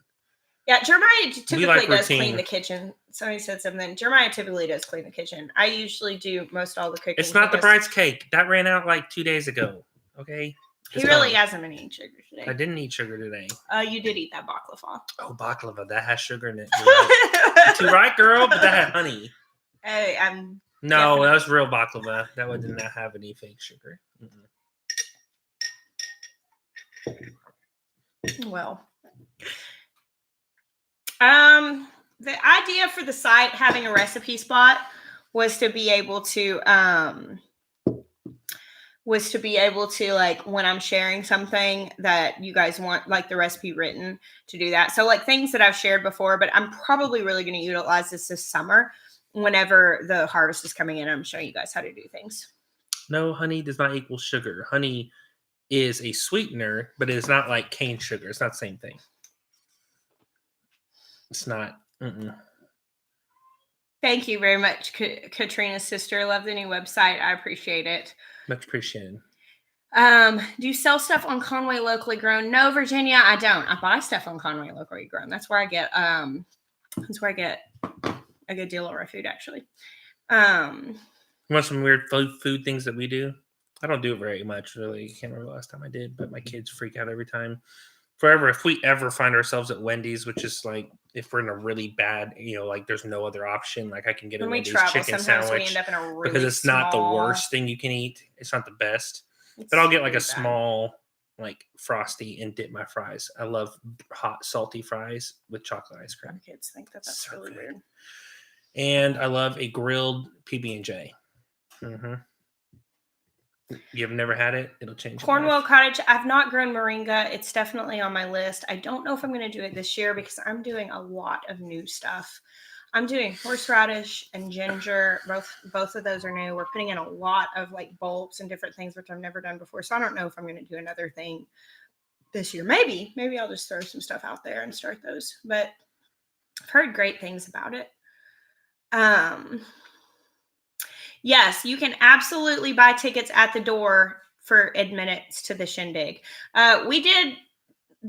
S1: yeah, Jeremiah typically does
S2: routine.
S1: Clean the kitchen. Somebody said something. Jeremiah typically does clean the kitchen. I usually do most all the cooking.
S2: It's not the bride's cake that ran out like 2 days ago. Okay,
S1: he really hasn't been eating sugar today.
S2: I didn't eat sugar today.
S1: You did eat that baklava.
S2: Oh, baklava, that has sugar in it. You're right. You're too right, girl, but that had honey.
S1: Hey,
S2: No, that was real baklava. That one did not have any fake sugar.
S1: Well, the idea for the site having a recipe spot was to be able to like, when I'm sharing something that you guys want, like the recipe written, to do that. So like things that I've shared before, but I'm probably really going to utilize this summer whenever the harvest is coming in. I'm showing you guys how to do things.
S2: No, honey does not equal sugar. Honey is a sweetener, but it is not like cane sugar. It's not the same thing. It's not.
S1: Thank you very much, Katrina's sister. Love the new website. I appreciate it.
S2: Much appreciated.
S1: Do you sell stuff on Conway locally grown? No, Virginia, I don't. I buy stuff on Conway locally grown. That's where I get a good deal of our food, actually.
S2: You want some weird food things that we do? I don't do it very much, really. I can't remember the last time I did, but my kids freak out every time. Forever, if we ever find ourselves at Wendy's, which is like, if we're in a really bad, like there's no other option, like I can get a Wendy's chicken sandwich,
S1: we end up in a really
S2: because it's not the worst thing you can eat. It's not the best, but I'll get like a small, like Frosty and dip my fries. I love hot, salty fries with chocolate ice cream.
S1: Kids think that's really weird.
S2: And I love a grilled PB&J. You've never had it? It'll change.
S1: Cornwall Cottage. I've not grown moringa. It's definitely on my list. I don't know if I'm going to do it this year because I'm doing a lot of new stuff. I'm doing horseradish and ginger. Both of those are new. We're putting in a lot of like bulbs and different things, which I've never done before. So I don't know if I'm going to do another thing this year. Maybe I'll just throw some stuff out there and start those. But I've heard great things about it. Yes, you can absolutely buy tickets at the door for admittance to the Shindig.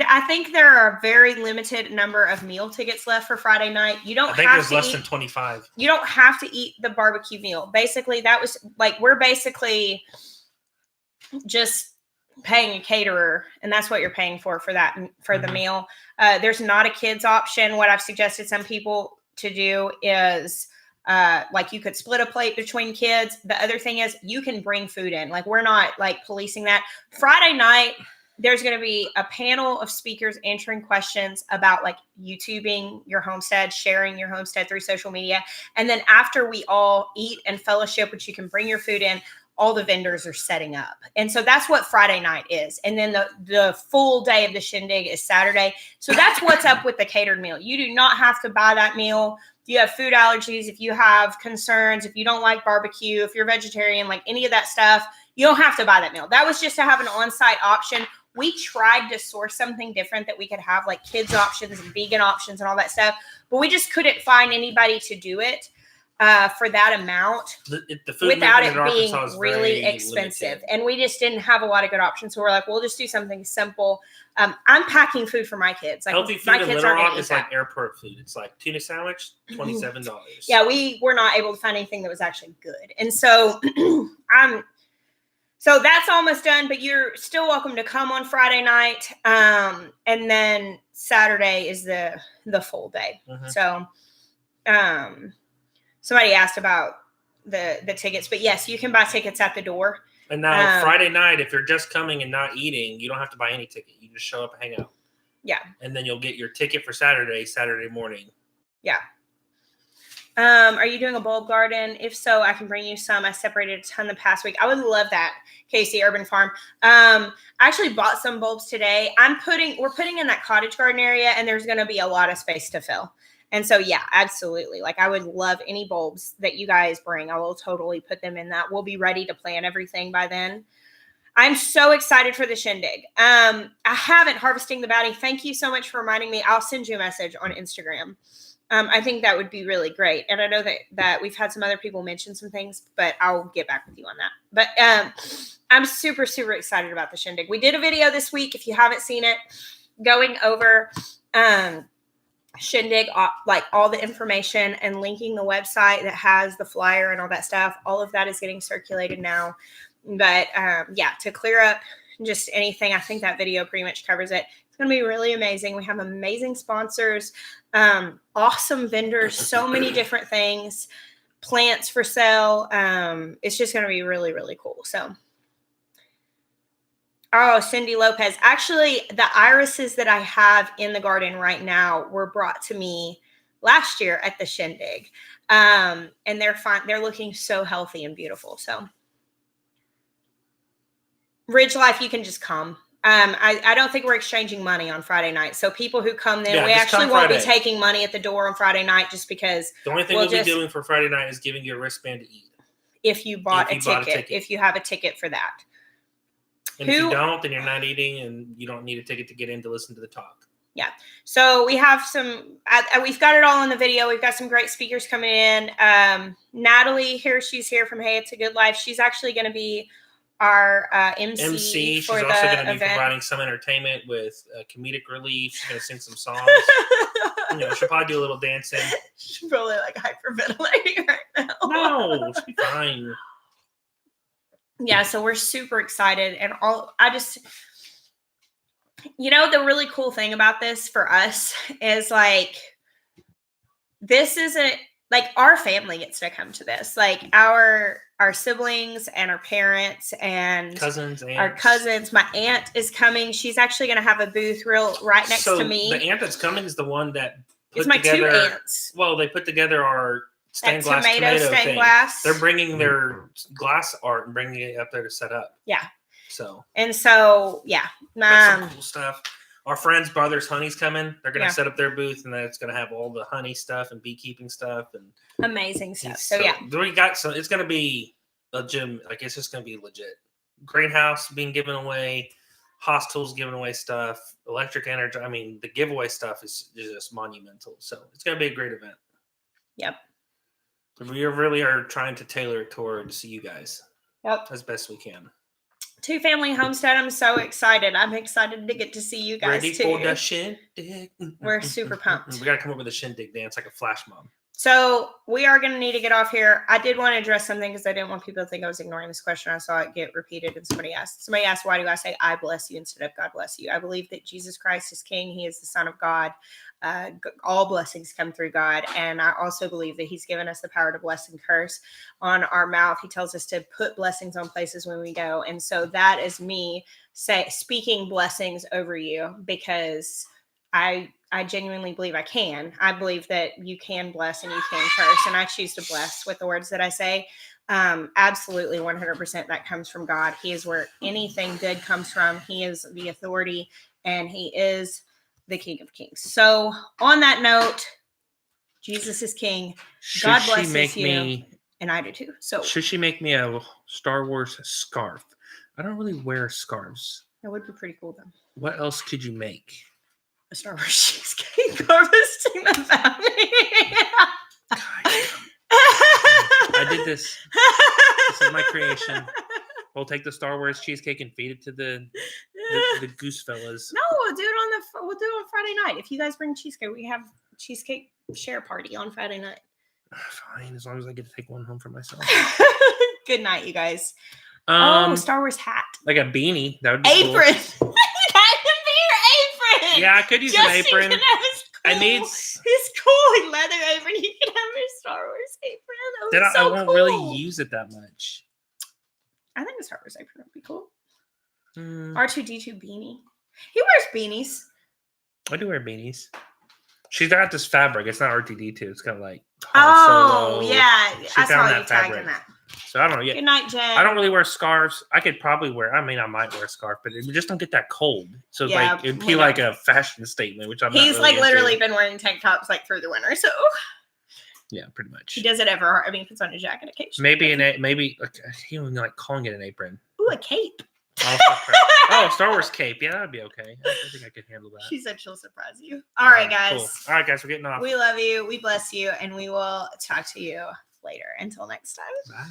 S1: I think there are a very limited number of meal tickets left for Friday night. You don't
S2: I think
S1: have
S2: there's
S1: to
S2: less
S1: eat,
S2: than 25.
S1: You don't have to eat the barbecue meal. Basically, that was like, we're basically just paying a caterer, and that's what you're paying for the meal. There's not a kids option. What I've suggested some people to do is like you could split a plate between kids. The other thing is you can bring food in. Like, we're not like policing that. Friday night, there's going to be a panel of speakers answering questions about like YouTubing your homestead, sharing your homestead through social media. And then after we all eat and fellowship, which you can bring your food in, all the vendors are setting up. And so that's what Friday night is. And then the full day of the Shindig is Saturday. So that's what's up with the catered meal. You do not have to buy that meal. If you have food allergies, if you have concerns, if you don't like barbecue, if you're vegetarian, like any of that stuff, you don't have to buy that meal. That was just to have an on-site option. We tried to source something different that we could have like kids options and vegan options and all that stuff, but we just couldn't find anybody to do it for that amount
S2: the food
S1: without it
S2: being
S1: really expensive. Limited. And we just didn't have a lot of good options. So we're like, we'll just do something simple. I'm packing food for my kids. Like,
S2: healthy food in Little Rock is like airport food. It's like tuna sandwich, $27.
S1: Yeah, we were not able to find anything that was actually good. And so so that's almost done, but you're still welcome to come on Friday night. And then Saturday is the full day. So somebody asked about the tickets, but yes, you can buy tickets at the door.
S2: And now Friday night, if you're just coming and not eating, you don't have to buy any ticket. You just show up and hang out.
S1: Yeah.
S2: And then you'll get your ticket for Saturday morning.
S1: Yeah. Are you doing a bulb garden? If so, I can bring you some. I separated a ton the past week. I would love that, Casey Urban Farm. I actually bought some bulbs today. We're putting in that cottage garden area, and there's going to be a lot of space to fill. And so, yeah, absolutely. Like, I would love any bulbs that you guys bring. I will totally put them in that. We'll be ready to plant everything by then. I'm so excited for the Shindig. I haven't harvesting the bounty. Thank you so much for reminding me. I'll send you a message on Instagram. I think that would be really great. And I know that we've had some other people mention some things, but I'll get back with you on that. But I'm super, super excited about the Shindig. We did a video this week, if you haven't seen it, going over Shindig, like all the information and linking the website that has the flyer and all that stuff. All of that is getting circulated now. But yeah, to clear up just anything, I think that video pretty much covers it. It's going to be really amazing. We have amazing sponsors, awesome vendors, so many different things, plants for sale. It's just going to be really, really cool. So, oh, Cindy Lopez. Actually, the irises that I have in the garden right now were brought to me last year at the Shindig. And they're fine. They're looking so healthy and beautiful. So, Ridge Life, you can just come. I don't think we're exchanging money on Friday night. So people who come then, we actually won't be taking money at the door on Friday night just because.
S2: The only thing we'll be doing for Friday night is giving you a wristband to eat.
S1: If you bought a ticket. If you have a ticket for that.
S2: And if you don't, then you're not eating and you don't need a ticket to get in to listen to the talk.
S1: Yeah. So we have we've got it all in the video. We've got some great speakers coming in. Natalie she's here from Hey, It's a Good Life. She's actually going to be our MC for
S2: she's
S1: the
S2: also going to be
S1: event.
S2: Providing some entertainment with comedic relief. She's going to sing some songs. She'll probably do a little dancing.
S1: She's probably like hyperventilating right now.
S2: No, she'll be fine.
S1: Yeah, so we're super excited. And the really cool thing about this for us is like, this isn't like our family gets to come to this. Like our siblings and our parents and our cousins. My aunt is coming. She's actually going to have a booth right next to me.
S2: The aunt that's coming is the one that
S1: it's my two aunts.
S2: Well, they put together our stained glass
S1: tomato stained
S2: thing.
S1: glass.
S2: They're bringing their glass art and bringing it up there to set up.
S1: Yeah.
S2: So.
S1: And so, yeah.
S2: That's some cool stuff. Our friend's brother's honey's coming. They're going to
S1: Yeah.
S2: set up their booth, and then it's going to have all the honey stuff and beekeeping stuff and
S1: amazing stuff. So yeah,
S2: we got some. It's going to be a gym. Like it's just going to be legit. Greenhouse being given away, hostels giving away stuff, electric energy. I mean, the giveaway stuff is just monumental. So it's going to be a great event.
S1: Yep.
S2: We really are trying to tailor it towards you guys.
S1: Yep.
S2: As best we can.
S1: 2 family homestead. I'm so excited. I'm excited to get to see you guys
S2: ready
S1: too.
S2: For the shindig.
S1: We're super pumped.
S2: We got to come up with a shindig dance like a flash mob.
S1: So we are going to need to get off here. I did want to address something because I didn't want people to think I was ignoring this question. I saw it get repeated and somebody asked, why do I say I bless you instead of God bless you? I believe that Jesus Christ is King. He is the Son of God. All blessings come through God. And I also believe that he's given us the power to bless and curse on our mouth. He tells us to put blessings on places when we go. And so that is me speaking blessings over you because I genuinely believe I can. I believe that you can bless and you can curse, and I choose to bless with the words that I say. Absolutely 100% that comes from God. He is where anything good comes from. He is the authority and he is the King of Kings. So on that note, Jesus is King. God blesses you. And I do too. So
S2: should she make me a Star Wars scarf? I don't really wear scarves.
S1: That would be pretty cool though.
S2: What else could you make?
S1: A Star Wars cheesecake harvesting the family.
S2: I did this. This is my creation. We'll take the Star Wars cheesecake and feed it to the Goose fellas.
S1: No, we'll do it on Friday night. If you guys bring cheesecake, we have cheesecake share party on Friday night.
S2: Fine, as long as I get to take one home for myself.
S1: Good night, you guys. Star Wars hat.
S2: Like a beanie. That would be
S1: apron.
S2: Cool.
S1: That could be your apron.
S2: Yeah, I could use an apron. I need
S1: his cool leather apron. You can have your Star Wars apron.
S2: I won't really use it that much.
S1: I think a Star Wars apron would be cool.
S2: Mm.
S1: R2D2 beanie. He wears beanies.
S2: I do wear beanies. She's got this fabric. It's not R2D2. It's kind of like
S1: Solo. Yeah. I saw you tagging that.
S2: So I don't know. Yeah.
S1: Good night, Jen.
S2: I don't really wear scarves. I could probably wear. I mean, I might wear a scarf, but it just don't get that cold. So like it'd be like a fashion statement, which I'm.
S1: He's
S2: not really
S1: literally been wearing tank tops like through the winter. So.
S2: Yeah, pretty much.
S1: He does it ever. I mean, he puts on a jacket occasionally.
S2: Maybe like, he even like calling it an apron.
S1: Ooh, a cape.
S2: Star Wars cape. Yeah, that would be okay. I think I could handle that.
S1: She said she'll surprise you. All right, guys.
S2: Cool. All right, guys, we're getting off.
S1: We love you. We bless you, and we will talk to you later. Until next time.
S2: Bye.